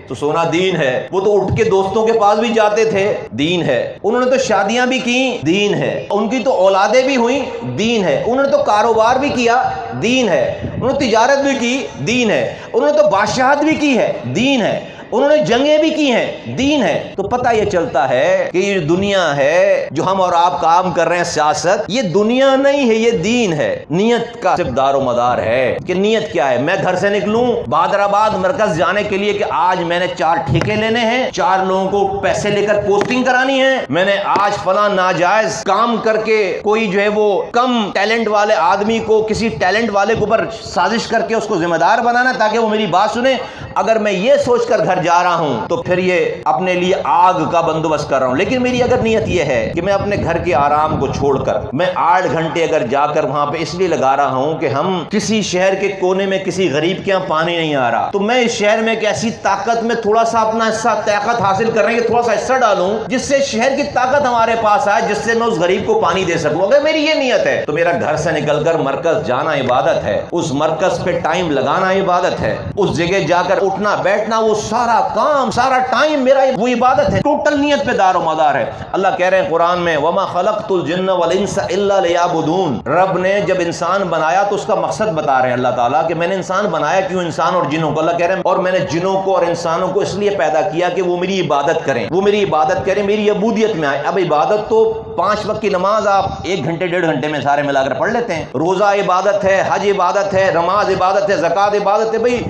تو سونا دین ہے، وہ تو اٹھ کے دوستوں کے پاس بھی جاتے تھے، دین ہے، انہوں نے تو شادیاں بھی کی، دین ہے، ان کی تو اولادیں بھی ہوئیں، دین ہے، انہوں نے تو کاروبار بھی کیا، دین ہے، انہوں نے تجارت بھی کی، دین ہے، انہوں نے تو بادشاہت بھی کی ہے، دین ہے، انہوں نے جنگیں بھی کی ہیں، دین ہے۔ تو پتہ یہ چلتا ہے کہ یہ دنیا ہے جو ہم اور آپ کام کر رہے ہیں، سیاست، یہ دنیا نہیں ہے، یہ دین ہے۔ نیت کا صرف دار و مدار ہے کہ نیت کیا ہے۔ میں گھر سے نکلوں بہادر آباد مرکز جانے کے لیے کہ آج میں نے 4 ٹھیکے لینے ہیں، 4 لوگوں کو پیسے لے کر پوسٹنگ کرانی ہے، میں نے آج فلاں ناجائز کام کر کے کوئی جو ہے وہ کم ٹیلنٹ والے آدمی کو کسی ٹیلنٹ والے کے اوپر سازش کر کے اس کو ذمہ دار بنانا تاکہ وہ میری بات سنے۔ اگر میں یہ سوچ کر گھر جا رہا ہوں تو پھر یہ اپنے لیے آگ کا بندوبست کر رہا ہوں۔ لیکن میری اگر نیت یہ ہے کہ میں اپنے گھر کے آرام کو چھوڑ کر میں 8 گھنٹے اگر جا کر وہاں پہ اس لیے لگا رہا ہوں کہ ہم کسی شہر کے کونے میں کسی غریب کے یہاں پانی نہیں آ رہا، تو میں اس شہر میں ایک ایسی طاقت میں تھوڑا سا اپنا حصہ طاقت حاصل کرنے کے تھوڑا سا حصہ ڈالوں جس سے شہر کی طاقت ہمارے پاس آئے، جس سے میں اس غریب کو پانی دے سکوں۔ اگر میری یہ نیت ہے تو میرا گھر سے نکل کر مرکز جانا عبادت ہے، اس مرکز پہ ٹائم لگانا عبادت ہے، اس جگہ جا کر اٹھنا بیٹھنا وہ سارا کام سارا ٹائم میرا وہ عبادت ہے، ٹوٹل نیت پہ دار و مدار ہے۔ اللہ کہہ رہے ہیں قرآن میں وَمَا خَلَقْتُ الْجِنَّ وَالْإِنسَ إِلَّا لِيَعْبُدُونَ۔ رب نے جب انسان بنایا تو اس کا مقصد بتا رہے ہیں اللہ تعالیٰ کہ میں نے انسان بنایا کیوں، انسان اور جنوں کو۔ اللہ کہہ رہے ہیں اور میں نے جنوں کو اور انسانوں کو اس لیے پیدا کیا کہ وہ میری عبادت کریں، وہ میری عبادت کریں، میری عبودیت میں آئے۔ اب عبادت تو 5 وقت کی نماز آپ 1 گھنٹے 1.5 گھنٹے میں سارے ملا کر پڑھ لیتے ہیں، روزہ عبادت ہے، حج عبادت ہے، نماز عبادت ہے، زکوٰۃ عبادت ہے۔ بھائی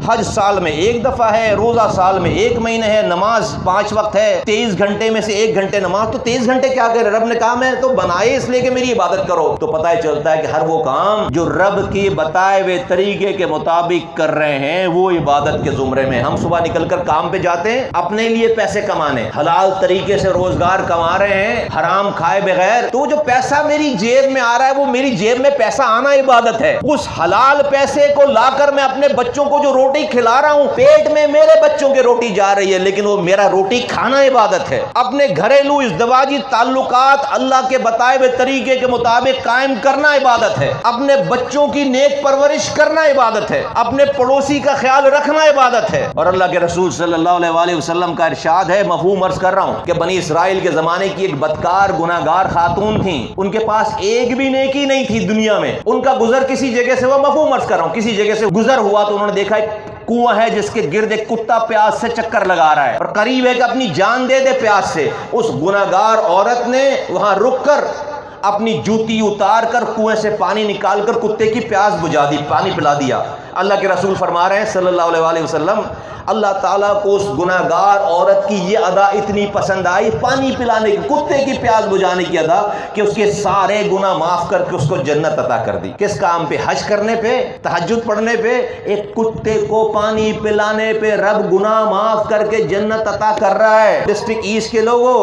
حج سال میں 1 دفعہ ہے، روزہ سال میں 1 مہینے ہے، نماز 5 وقت ہے، 23 گھنٹے میں سے 1 گھنٹے نماز، تو 23 گھنٹے کیا کرے؟ رب نے کہا میں تو بنائے اس لیے کہ میری عبادت کرو۔ تو پتہ ہی چلتا ہے کہ ہر وہ کام جو رب کی بتائے ہوئے طریقے کے مطابق کر رہے ہیں وہ عبادت کے زمرے میں۔ ہم صبح نکل کر کام پہ جاتے ہیں اپنے لیے پیسے کمانے، حلال طریقے سے روزگار کما رہے ہیں، حرام کھائے بغیر، تو جو پیسہ میری جیب میں آ رہا ہے وہ میری جیب میں پیسہ آنا عبادت ہے۔ اس حلال پیسے کو لا کر میں اپنے بچوں کو جو روٹی کھلا رہا ہوں، پیٹ میں میرے بچوں کے روٹی جا رہی ہے لیکن وہ میرا روٹی کھانا عبادت ہے۔ اپنے گھریلو ازدواجی تعلقات اللہ کے بتائے ہوئے طریقے کے مطابق قائم کرنا عبادت ہے، اپنے بچوں کی نیک پرورش کرنا عبادت ہے، اپنے پڑوسی کا خیال رکھنا عبادت ہے۔ اور اللہ کے رسول صلی اللہ علیہ وآلہ وسلم کا ارشاد ہے، مفہوم عرض کر رہا ہوں کہ بنی اسرائیل کے زمانے کی ایک بدکار گناہگار خاتون تھیں، ان کے پاس ایک بھی نیکی نہیں تھی دنیا میں، ان کا گزر کسی جگہ سے، وہ مفہوم عرض کر رہا ہوں، کسی جگہ سے گزر ہوا تو انہوں نے دیکھا ایک کنواں ہے جس کے گرد ایک کتا پیاس سے چکر لگا رہا ہے اور قریب ہے کہ اپنی جان دے دے پیاس سے۔ اس گناہگار عورت نے وہاں رک کر اپنی جوتی اتار کر کنویں سے پانی نکال کر کتے کی پیاس بجھا دی، پانی پلا دیا۔ اللہ کے رسول فرما رہے ہیں صلی اللہ علیہ وسلم، اللہ تعالیٰ کو اس گناہ گار عورت کی یہ ادا اتنی پسند آئی، پانی پلانے کی، کتے کی پیاس بجھانے کی ادا، کہ اس کے سارے گناہ معاف کر کے اس کو جنت عطا کر دی۔ کس کام پہ؟ حج کرنے پہ، تہجد پڑھنے پہ، ایک کتے کو پانی پلانے پہ رب گناہ معاف کر کے جنت عطا کر رہا ہے۔ ڈسٹرکٹ ایسٹ کے لوگوں،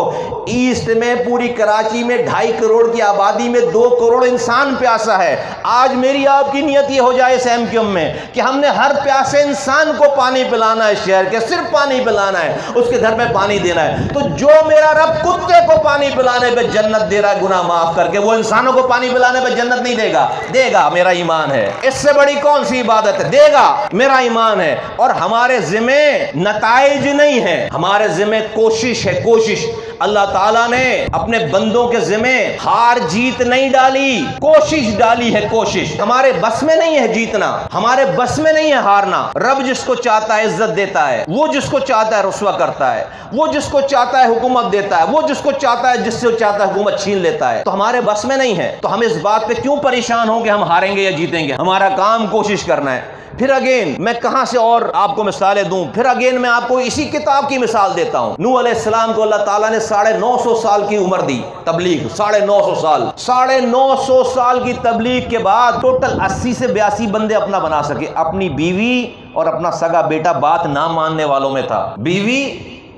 ایسٹ میں پوری کراچی میں 2.5 کروڑ کی آبادی میں 2 کروڑ انسان پیاسا ہے۔ آج میری آپ کی نیت یہ ہو جائے اس MQM میں کہ ہم نے ہر پیاسے انسان کو پانی پلانا ہے، شہر کے صرف پانی پلانا ہے، اس کے گھر میں پانی دینا ہے، تو جو میرا رب کتے کو پانی پلانے پہ جنت دے رہا ہے گناہ معاف کر کے، وہ انسانوں کو پانی پلانے پہ جنت نہیں دے گا؟ دے گا، میرا ایمان ہے۔ اس سے بڑی کون سی عبادت ہے؟ دے گا، میرا ایمان ہے۔ اور ہمارے ذمہ نتائج نہیں ہے، ہمارے ذمہ کوشش ہے، کوشش۔ اللہ تعالیٰ نے اپنے بندوں کے ذمہ ہار جیت نہیں ڈالی، کوشش ڈالی ہے، کوشش۔ ہمارے بس میں نہیں ہے جیتنا، ہمارے بس میں نہیں ہے ہارنا۔ رب جس کو چاہتا ہے عزت دیتا ہے، وہ جس کو چاہتا ہے رسوا کرتا ہے، وہ جس کو چاہتا ہے حکومت دیتا ہے، وہ جس کو چاہتا ہے، جس سے چاہتا ہے حکومت چھین لیتا ہے۔ تو ہمارے بس میں نہیں ہے، تو ہم اس بات پہ کیوں پریشان ہوں کہ ہم ہاریں گے یا جیتیں گے؟ ہمارا کام کوشش کرنا ہے۔ پھر اگین میں کہاں سے اور آپ کو مثالیں دوں؟ پھر اگین میں آپ کو اسی کتاب کی مثال دیتا ہوں۔ نوح علیہ السلام کو اللہ تعالیٰ نے 950 سال کی عمر دی، تبلیغ 950 سال، 950 سال کی تبلیغ کے بعد ٹوٹل 80 سے 82 بندے اپنا بنا سکے۔ اپنی بیوی اور اپنا سگا بیٹا بات نہ ماننے والوں میں تھا، بیوی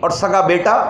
اور سگا بیٹا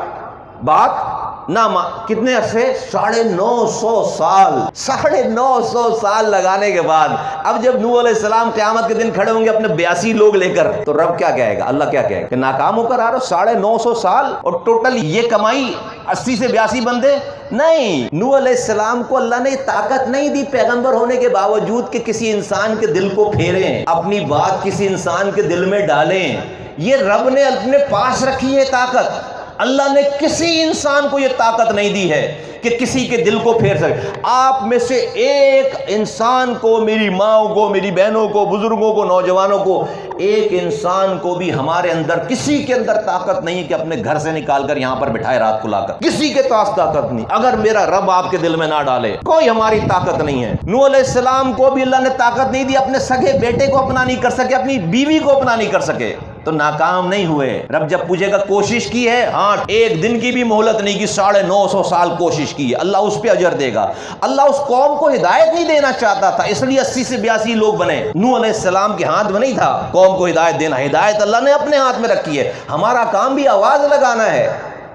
بات نہ کتنے عرصے؟ 950 سال، 950 سال لگانے کے بعد اب جب نوح علیہ السلام قیامت کے دن کھڑے ہوں گے اپنے 82 لوگ لے کر، تو رب کیا کہے گا؟ اللہ کیا کہے گا کہ ناکام ہو کر آ رہا ہو 950 سال اور ٹوٹل یہ کمائی 80 سے 82 بندے؟ نہیں، نوح علیہ السلام کو اللہ نے طاقت نہیں دی پیغمبر ہونے کے باوجود کہ کسی انسان کے دل کو پھیریں، اپنی بات کسی انسان کے دل میں ڈالیں۔ یہ رب نے اپنے پاس رکھی ہے طاقت۔ اللہ نے کسی انسان کو یہ طاقت نہیں دی ہے کہ کسی کے دل کو پھیر سکے۔ آپ میں سے ایک انسان کو، میری ماں کو، میری بہنوں کو، بزرگوں کو، نوجوانوں کو، ایک انسان کو بھی ہمارے اندر، کسی کے اندر طاقت نہیں کہ اپنے گھر سے نکال کر یہاں پر بٹھائے رات کو لا کر، کسی کے پاس طاقت نہیں اگر میرا رب آپ کے دل میں نہ ڈالے، کوئی ہماری طاقت نہیں ہے۔ نوح علیہ السلام کو بھی اللہ نے طاقت نہیں دی، اپنے سگے بیٹے کو اپنا نہیں کر سکے، اپنی بیوی کو اپنا نہیں کر سکے، تو ناکام نہیں ہوئے۔ رب جب پوچھے گا کوشش کی ہے؟ ہاں، ایک دن کی بھی مہلت نہیں کی، 950 سال کوشش کی ہے، اللہ اس پہ اجر دے گا۔ اللہ اس قوم کو ہدایت نہیں دینا چاہتا تھا، اس لیے 80 سے 82 لوگ بنے۔ نوح علیہ السلام کے ہاتھ میں نہیں تھا قوم کو ہدایت دینا، ہدایت اللہ نے اپنے ہاتھ میں رکھی ہے۔ ہمارا کام بھی آواز لگانا ہے،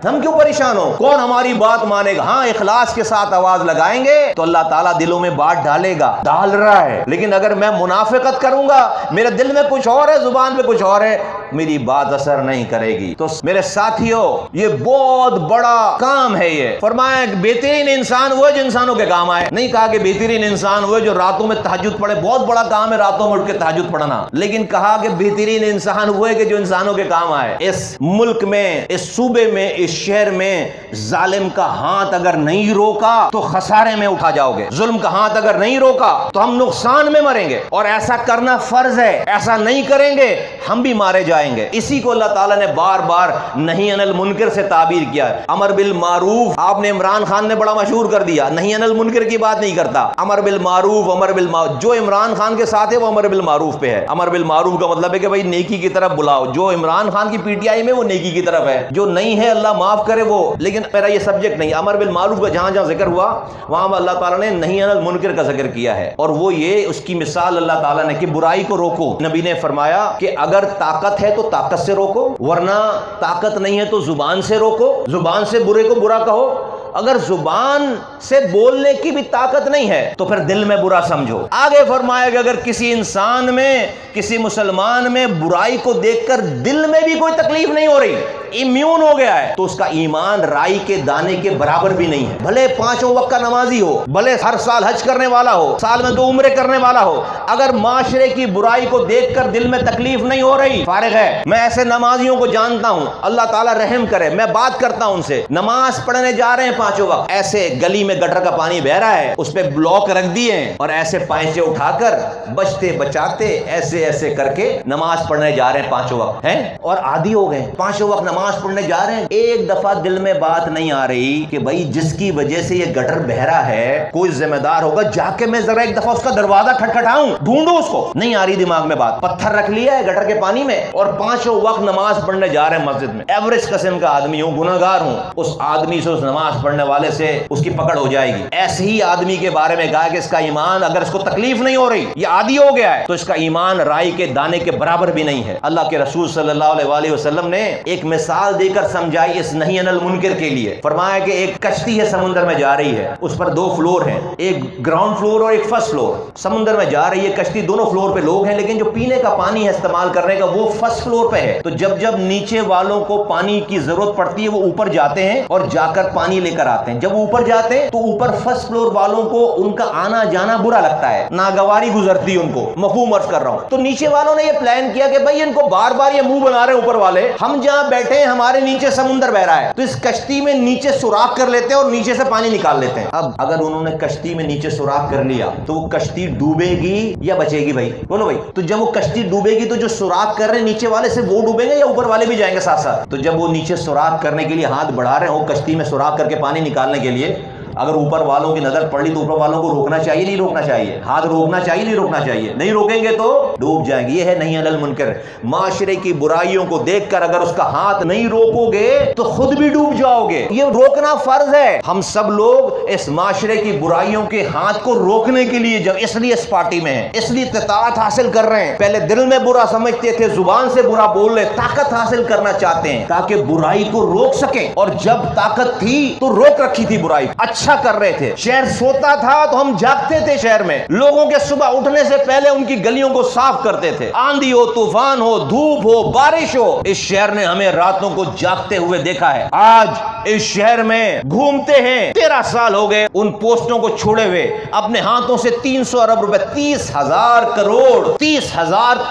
ہم کیوں پریشان ہو؟ کون ہماری بات مانے گا؟ ہاں، اخلاص کے ساتھ آواز لگائیں گے تو اللہ تعالیٰ دلوں میں بات ڈالے گا، ڈال رہا ہے۔ لیکن اگر میں منافقت کروں گا، میرے دل میں کچھ اور ہے، زبان پہ کچھ اور ہے، میری بات اثر نہیں کرے گی۔ تو میرے ساتھیوں، یہ بہت بڑا کام ہے۔ یہ فرمایا کہ بہترین انسان وہ جو انسانوں کے کام آئے، نہیں کہا کہ بہترین انسان وہ جو راتوں میں تہجد پڑھے، بہت بڑا کام ہے راتوں میں اٹھ کے تہجد پڑھنا، لیکن کہا کہ بہترین انسان وہ ہے کہ جو انسانوں کے کام آئے۔ اس ملک میں، اس صوبے میں، اس شہر میں ظالم کا ہاتھ اگر نہیں روکا تو خسارے میں اٹھا جاؤ گے، ظلم کا ہاتھ اگر نہیں روکا تو ہم نقصان میں مریں گے، اور ایسا کرنا فرض ہے، ایسا نہیں کریں گے ہم بھی مارے جائیں گے۔ اسی کو اللہ تعالیٰ نے بار بار نہی عن المنکر سے تعبیر کیا ہے۔ امر بالمعروف آپ نے عمران خان نے بڑا مشہور کر دیا، نہی عن المنکر کی بات نہیں کرتا، امر بالمعروف، امر بالمعروف۔ جو عمران خان کے ساتھ ہے وہ امر بالمعروف پہ ہے۔ امر بالمعروف کا مطلب ہے کہ بھائی نیکی کی طرف بلاؤ، جو عمران خان کی PTI میں وہ نیکی کی طرف ہے، جو نہیں ہے اللہ معاف کرے وہ، لیکن میرا یہ سبجیکٹ نہیں۔ امر بالمعروف کا جہاں جہاں ذکر ہوا وہاں اللہ تعالیٰ نے نہی عن المنکر کا ذکر کیا ہے، اور وہ یہ اس کی مثال اللہ تعالیٰ نے کہ برائی کو روکو۔ نبی نے فرمایا کہ اگر طاقت ہے تو طاقت سے روکو، ورنہ طاقت نہیں ہے تو زبان سے روکو، زبان سے برے کو برا کہو۔ اگر زبان سے بولنے کی بھی طاقت نہیں ہے تو پھر دل میں برا سمجھو۔ آگے فرمایا کہ اگر کسی انسان میں، کسی مسلمان میں برائی کو دیکھ کر دل میں بھی کوئی تکلیف نہیں ہو رہی، امیون ہو گیا ہے، تو اس کا ایمان رائی کے دانے کے برابر بھی نہیں ہے۔ بھلے 5 وقت کا نمازی ہو، بھلے ہر سال حج کرنے والا ہو، سال میں 2 عمرے کرنے والا ہو، اگر معاشرے کی برائی کو دیکھ کر دل میں تکلیف نہیں ہو رہی، فارغ ہے۔ میں ایسے نمازیوں کو جانتا ہوں، اللہ تعالیٰ رحم کرے، میں بات کرتا ہوں ان سے، نماز پڑھنے جا رہے ہیں 5 وقت، ایسے گلی میں گٹر کا پانی بہ رہا ہے، اس پہ بلاک رکھ دیے اور ایسے پائچے اٹھا کر بچتے بچاتے ایسے ایسے کر کے نماز پڑھنے جا رہے ہیں 5 وقت ہیں، اور عادی ہو گئے 5 وقت نماز نماز پڑھنے جا رہے ہیں، ایک دفعہ دل میں بات نہیں آ رہی کہ بھائی جس کی وجہ سے یہ گٹر بہ رہا ہے کوئی ذمہ دار ہوگا، جا کے میں ذرا ایک دفعہ اس کا دروازہ کھٹکھٹاؤں، ڈھونڈوں اس کو؟ نہیں آ رہی دماغ میں بات، پتھر رکھ لیا ہے گٹر کے پانی میں اور 5 وقت نماز پڑھنے جا رہے ہیں مسجد میں۔ ایوریج قسم کا آدمی ہوں، گناہگار ہوں، اس آدمی سے، اس نماز پڑھنے والے سے اس کی پکڑ ہو جائے گی۔ ایسے ہی آدمی کے بارے میں کہا کہ اس کا ایمان اگر اس کو تکلیف نہیں ہو رہی، یہ عادی ہو گیا ہے، تو اس کا ایمان رائی کے دانے کے برابر بھی نہیں ہے۔ اللہ کے رسول صلی اللہ علیہ وآلہ وسلم نے ایک مثال دے کر سمجھائی اس نہی عن المنکر کے لیے۔ فرمایا کہ ایک کشتی ہے، سمندر میں جا رہی ہے، اس پر 2 فلور ہیں، ایک گراؤنڈ فلور اور ایک فرسٹ فلور۔ سمندر میں جا رہی ہے کشتی، دونوں فلور پہ لوگ ہیں، لیکن جو پینے کا پانی ہے استعمال کرنے کا وہ فرسٹ فلور پہ ہے۔ تو جب نیچے والوں کو پانی کی ضرورت پڑتی ہے وہ اوپر جاتے ہیں اور جا کر پانی لے کر آتے ہیں۔ جب اوپر جاتے ہیں تو اوپر فرسٹ فلور والوں کو ان کا آنا جانا برا لگتا ہے، ناگواری گزرتی ان کو، مفہوم عرض کر رہا ہوں۔ تو نیچے والوں نے یہ پلان کیا کہ بھائی ان کو بار بار یہ منہ بنا رہے ہیں اوپر والے، ہم جہاں بیٹھے ہیں ہمارے نیچے سمندر بہ رہا ہے، تو اس کشتی میں نیچے سوراخ کر لیتے ہیں اور نیچے سے پانی نکال لیتے ہیں۔ اب اگر انہوں نے کشتی میں نیچے سوراخ کر لیا تو وہ کشتی ڈوبے گی یا بچے گی؟ بھائی بولو بھائی۔ تو جب وہ کشتی ڈوبے گی تو جو سوراخ کر رہے ہیں نیچے والے سے وہ ڈوبیں گے یا اوپر والے بھی جائیں گے ساتھ ساتھ؟ تو جب وہ نیچے سوراخ کرنے کے لیے ہاتھ بڑھا رہے ہو کشتی میں سوراخ کر کے پانی نکالنے کے لیے، اگر اوپر والوں کی نظر پڑ لی تو اوپر والوں کو روکنا چاہیے نہیں روکنا چاہیے؟ ہاتھ روکنا چاہیے نہیں روکنا چاہیے؟ نہیں روکیں گے تو ڈوب جائیں گے۔ یہ ہے نہی عن المنکر۔ معاشرے کی برائیوں کو دیکھ کر اگر اس کا ہاتھ نہیں روکو گے تو خود بھی ڈوب جاؤ گے۔ یہ روکنا فرض ہے۔ ہم سب لوگ اس معاشرے کی برائیوں کے ہاتھ کو روکنے کے لیے جب اس لیے اس پارٹی میں ہیں، اس لیے اطاعت حاصل کر رہے ہیں۔ پہلے دل میں برا سمجھتے تھے، زبان سے برا بول رہے، طاقت حاصل کرنا چاہتے ہیں تاکہ برائی کو روک سکیں، اور جب طاقت تھی تو روک رکھی تھی برائی، اچھا کر رہے تھے۔ شہر سوتا تھا تو ہم جاگتے تھے، شہر میں لوگوں کے صبح اٹھنے سے پہلے ان کی گلیوں کو صاف کرتے تھے، آندھی ہو، طوفان ہو، دھوپ ہو، بارش ہو، اس شہر نے ہمیں راتوں کو جاگتے ہوئے دیکھا ہے۔ آج اس شہر میں گھومتے ہیں، 13 سال ہو گئے ان پوسٹوں کو چھوڑے ہوئے، اپنے ہاتھوں سے 300 ارب روپے، 30,000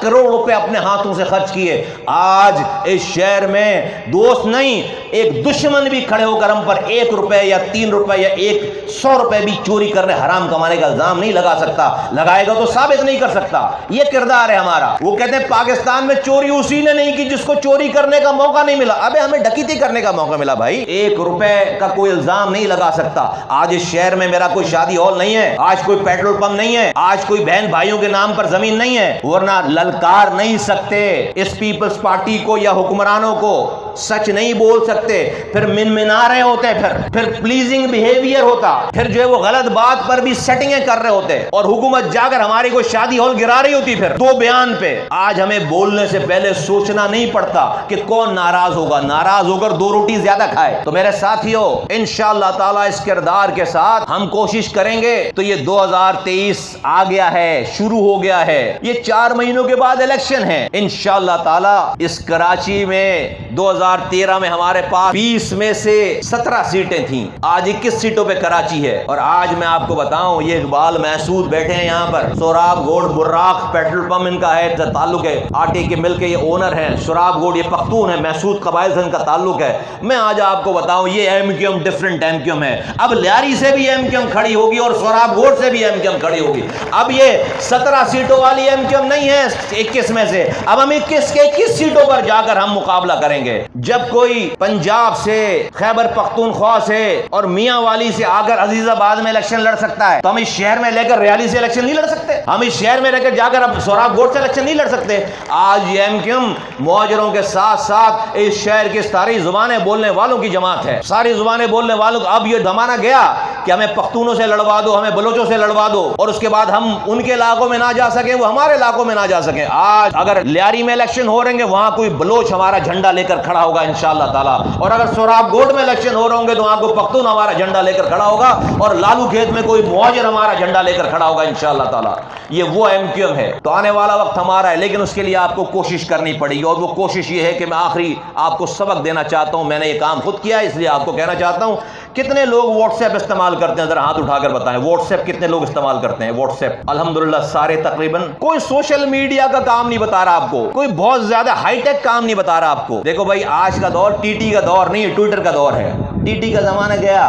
کروڑ روپے اپنے ہاتھوں سے خرچ کیے۔ آج اس شہر میں دوست نہیں، ایک دشمن بھی کھڑے ہو کر ہم پر 1 روپے یا 3 روپے یا 100 روپے بھی چوری کرنے، حرام کمانے کا الزام نہیں لگا سکتا، لگائے گا تو ثابت نہیں کر سکتا۔ یہ کردار ہے ہمارا۔ وہ کہتے ہیں پاکستان میں چوری اسی نے نہیں کی جس کو چوری کرنے کا موقع نہیں ملا۔ ابے ہمیں ڈکیتی کرنے کا موقع ملا بھائی، 1 روپے کا کوئی الزام نہیں لگا سکتا۔ آج اس شہر میں میرا کوئی شادی ہال نہیں ہے، آج کوئی پیٹرول پمپ نہیں ہے، آج کوئی بہن بھائیوں کے نام پر زمین نہیں ہے، ورنہ للکار نہیں سکتے اس پیپلز پارٹی کو یا حکمرانوں کو، سچ نہیں بول سکتے، پھر منمنا رہے ہوتے، پھر پلیزنگ بیہیویئر ہوتا، پھر جو ہے وہ غلط بات پر بھی سیٹنگیں کر رہے ہوتے، اور حکومت جا کر ہماری کوئی شادی ہال گرا رہی ہوتی پھر 2 بیان پہ۔ آج ہمیں بولنے سے پہلے سوچنا نہیں پڑتا کہ کون ناراض ہوگا، ناراض ہو کر 2 روٹی زیادہ کھائے۔ تو میرے ساتھیوں، انشاءاللہ تعالی اس کردار کے ساتھ ہم کوشش کریں گے تو یہ 2023 آ گیا ہے، شروع ہو گیا ہے، یہ 4 مہینوں کے بعد الیکشن ہے انشاءاللہ تعالی۔ اس کراچی میں 2013 میں ہمارے پاس 20 میں سے 17 سیٹیں تھیں، آج 21 سیٹوں پہ کراچی ہے۔ اور آج میں آپ کو بتاؤں، یہ اقبال محسود بیٹھے ہیں یہاں پر، سوراب گوڑ براق پیٹرول پمپ ان کا ہے، تعلق ہے، آٹے کے مل کے یہ اونر ہیں، سوراب گوڑ یہ پختون ہے، محسود قبائل سے ان کا تعلق ہے۔ میں آج آپ کو بتاؤں یہ M Q M different M Q M ہے، اب لیاری سے بھی ایم کیو ایم کھڑی ہوگی اور سوراب گوڑ سے بھی ایم کیو ایم کھڑی ہوگی۔ اب یہ 17 سیٹوں والی ایم کیو ایم نہیں ہے 21 میں سے، اب ہم 21 کے 21 سیٹوں پر جا کر ہم مقابلہ کریں گے۔ جب کوئی پنجاب سے، خیبر پختونخوا سے اور میاں والی سے آ کر عزیز آباد میں الیکشن لڑ سکتا ہے، تو ہم اس شہر میں لے کر ریالی سے الیکشن نہیں لڑ سکتے، ہم اس شہر میں لے کر جا کر اب سوراب گوڑ سے الیکشن نہیں لڑ سکتے۔ آج یہ ایم کیو ایم مہاجروں کے ساتھ ساتھ اس شہر کی ساری زبانیں بولنے والوں کی جماعت ہے، ساری زبانیں بولنے والوں کو اب یہ زمانہ گیا کہ ہمیں پختونوں سے لڑوا دو، ہمیں بلوچوں سے لڑوا دو، اور اس کے بعد ہم ان کے علاقوں میں نہ جا سکیں، وہ ہمارے علاقوں میں نہ جا سکیں۔ آج اگر لیاری میں الیکشن ہو رہے ہیں وہاں کوئی بلوچ ہمارا جھنڈا لے کر کھڑا ہوگا انشاءاللہ تعالیٰ، اور اگر سوراب گوڑ میں الیکشن ہو رہے ہوں گے تو وہاں کو پختون ہمارا جھنڈا لے کر کھڑا ہوگا، اور لالو کھیت میں کوئی مہاجر ہمارا جھنڈا لے کر کھڑا ہوگا انشاءاللہ تعالیٰ۔ یہ وہ ایم کیو ایم ہے۔ تو آنے والا وقت ہمارا ہے، لیکن اس کے لیے آپ کو کوشش کرنی پڑے گی، اور وہ کوشش یہ ہے کہ میں آخری آپ کو سبق دینا چاہتا ہوں، میں نے یہ کام خود کیا ہے اس لیے آپ کو کہنا چاہتا ہوں۔ کتنے لوگ واٹس ایپ استعمال کرتے ہیں؟ ذرا ہاتھ اٹھا کر بتائیں، واٹس ایپ کتنے لوگ استعمال کرتے ہیں؟ واٹس ایپ الحمدللہ سارے تقریباً۔ کوئی سوشل میڈیا کا کام نہیں بتا رہا آپ کو، کوئی بہت زیادہ ہائی ٹیک کام نہیں بتا رہا آپ کو۔ دیکھو بھائی، آج کا دور ٹی ٹی کا دور نہیں، ٹویٹر کا دور ہے۔ ٹی ٹی کا زمانہ گیا،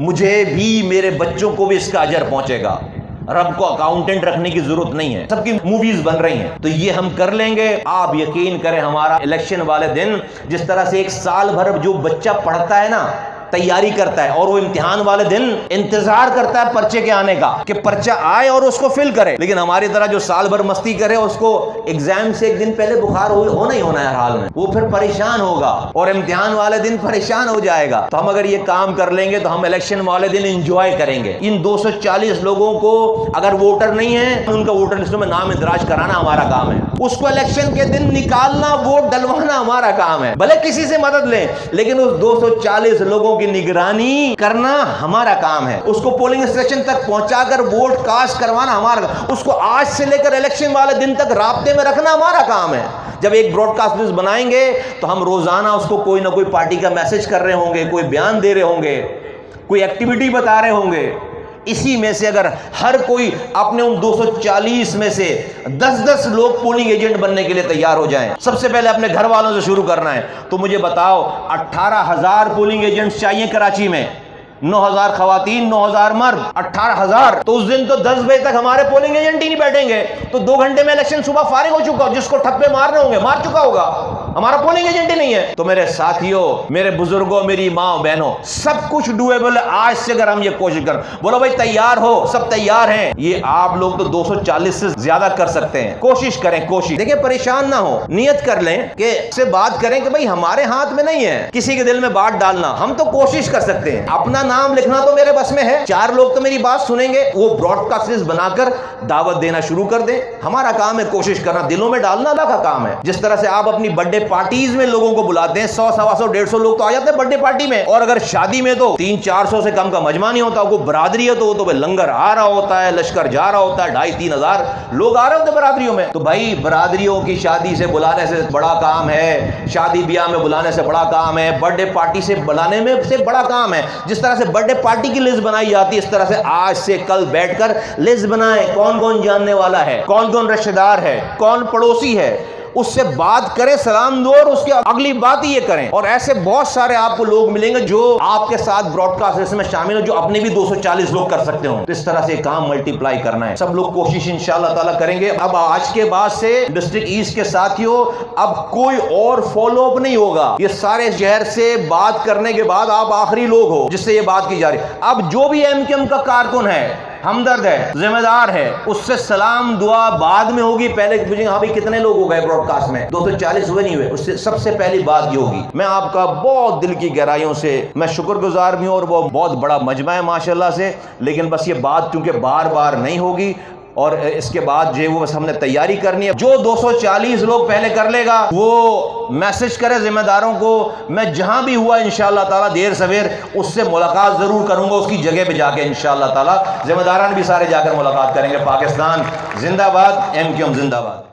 مجھے بھی میرے بچوں کو بھی اس کا اجر پہنچے گا. رب کو اکاؤنٹنٹ رکھنے کی ضرورت نہیں ہے, سب کی موویز بن رہی ہیں, تو یہ ہم کر لیں گے. آپ یقین کریں ہمارا الیکشن والے دن جس طرح سے ایک سال بھر جو بچہ پڑھتا ہے نا, تیاری کرتا ہے, اور وہ امتحان والے دن انتظار کرتا ہے پرچے کے آنے کا کہ پرچہ آئے اور اس کو فل کرے, لیکن ہماری طرح جو سال بھر مستی کرے اس کو ایگزام سے ایک دن پہلے بخار ہونا ہی ہونا ہے ہر حال میں, وہ پھر پریشان ہوگا اور امتحان والے دن پریشان ہو جائے گا. تو ہم اگر یہ کام کر لیں گے تو ہم الیکشن والے دن انجوائے کریں گے. ان 240 لوگوں کو اگر ووٹر نہیں ہے ان کا ووٹر لسٹوں میں نام اندراج کرانا ہمارا کام ہے, اس کو الیکشن کے دن نکالنا, ووٹ ڈلوانا ہمارا کام ہے. بھلے کسی سے مدد لیں لیکن اس 240 لوگوں کی نگرانی کرنا ہمارا کام ہے. اس کو پولنگ اسٹیشن تک پہنچا کر ووٹ کاسٹ کروانا ہمارا کام. اس کو آج سے لے کر الیکشن والے دن تک رابطے میں رکھنا ہمارا کام ہے. جب ایک براڈ کاسٹ نیوز بنائیں گے تو ہم روزانہ اس کو کوئی نہ کوئی پارٹی کا میسج کر رہے ہوں گے, کوئی بیان دے رہے ہوں گے, کوئی ایکٹیویٹی بتا رہے ہوں گے. اسی میں سے اگر ہر کوئی اپنے ان 240 میں سے 10 لوگ پولنگ ایجنٹ بننے کے لیے تیار ہو جائیں, سب سے پہلے اپنے گھر والوں سے شروع کرنا ہے. تو مجھے بتاؤ 18,000 پولنگ ایجنٹس چاہیے کراچی میں, 9,000 خواتین, 9,000 مرد, 18,000. تو اس دن تو 10 بجے تک ہمارے پولنگ ایجنٹ ہی نہیں بیٹھیں گے, تو 2 گھنٹے میں الیکشن صبح فارغ ہو چکا, جس کو ٹھپے مارنے ہوں گے مار چکا ہوگا, ہمارا پولنگ ایجنٹ ہی نہیں ہے. تو میرے ساتھیوں, میرے بزرگوں, میری ماں بہنوں, سب کچھ ڈویبل ہے آج سے اگر ہم یہ کوشش کریں. بولو بھائی تیار ہو, سب تیار ہیں. یہ آپ لوگ تو 240 سے زیادہ کر سکتے ہیں, کوشش کریں, کوشش. دیکھیں پریشان نہ ہو, نیت کر لیں کہ سے بات کریں کہ بھائی ہمارے ہاتھ میں نہیں ہے کسی کے دل میں بات ڈالنا, ہم تو کوشش کر سکتے ہیں. اپنا نام لکھنا تو میرے بس میں ہے, 4 لوگ تو میری بات سنیں گے, وہ براڈ کاسٹ بنا کر دعوت دینا شروع کر دیں. ہمارا کام ہے کوشش کرنا, دلوں میں ڈالنا اللہ کا کام ہے. جس طرح سے آپ اپنی برتھ ڈے پارٹیز میں لوگوں کو بلاتے ہیں, 100, 125, 150 لوگ تو آ جاتے ہیں برتھ ڈے پارٹی میں, اور اگر شادی میں تو 300-400 سے کم کا مجمع نہیں ہوتا. کوئی برادری ہے تو وہ تو لنگر آ رہا ہوتا ہے, لشکر جا رہا ہوتا ہے, 2,500-3,000 لوگ آ رہے ہوتے ہیں برادریوں میں. تو بھائی برادریوں کی شادی سے بلانے سے بڑا کام ہے, شادی بیاہ میں بلانے سے بڑا کام ہے, برتھ ڈے پارٹی سے بلانے میں سے بڑا کام ہے. جس طرح سے برتھ ڈے پارٹی کی لسٹ بنائی جاتی ہے, اس طرح سے آج سے کل بیٹھ کر لسٹ بنائیں, کون کون جاننے والا ہے, کون کون رشتہ دار ہے, کون پڑوسی ہے, اس سے بات کریں, سلام دو, اور اس کی اگلی بات ہی یہ کریں. اور ایسے بہت سارے آپ کو لوگ ملیں گے جو آپ کے ساتھ براڈ کاسٹ میں شامل ہیں, جو اپنے بھی 240 لوگ کر سکتے ہوں. تو اس طرح سے کام ملٹی پلائی کرنا ہے. سب لوگ کوشش انشاءاللہ تعالیٰ کریں گے. اب آج کے بعد سے ڈسٹرکٹ ایسٹ کے ساتھیوں اب کوئی اور فالو اپ نہیں ہوگا. یہ سارے شہر سے بات کرنے کے بعد آپ آخری لوگ ہو جس سے یہ بات کی جا رہی ہے. اب جو بھی ایم کیو ایم کا کارکن ہے, ہمدرد ہے, ذمہ دار ہے, اس سے سلام دعا بعد میں ہوگی. پہلے پوچھیں ہاں بھائی کتنے لوگ ہو گئے براڈ کاسٹ میں, 240 ہوئے نہیں ہوئے, اس سے سب سے پہلی بات یہ ہوگی. میں آپ کا بہت دل کی گہرائیوں سے میں شکر گزار بھی ہوں, اور وہ بہت بڑا مجمع ہے ماشاءاللہ سے, لیکن بس یہ بات چونکہ بار بار نہیں ہوگی, اور اس کے بعد جو وہ بس ہم نے تیاری کرنی ہے. جو 240 لوگ پہلے کر لے گا وہ میسج کرے ذمہ داروں کو, میں جہاں بھی ہوا انشاءاللہ تعالیٰ دیر سویر اس سے ملاقات ضرور کروں گا, اس کی جگہ پہ جا کے انشاءاللہ تعالیٰ. ذمہ داران بھی سارے جا کر ملاقات کریں گے. پاکستان زندہ باد, ایم کیو ایم زندہ باد.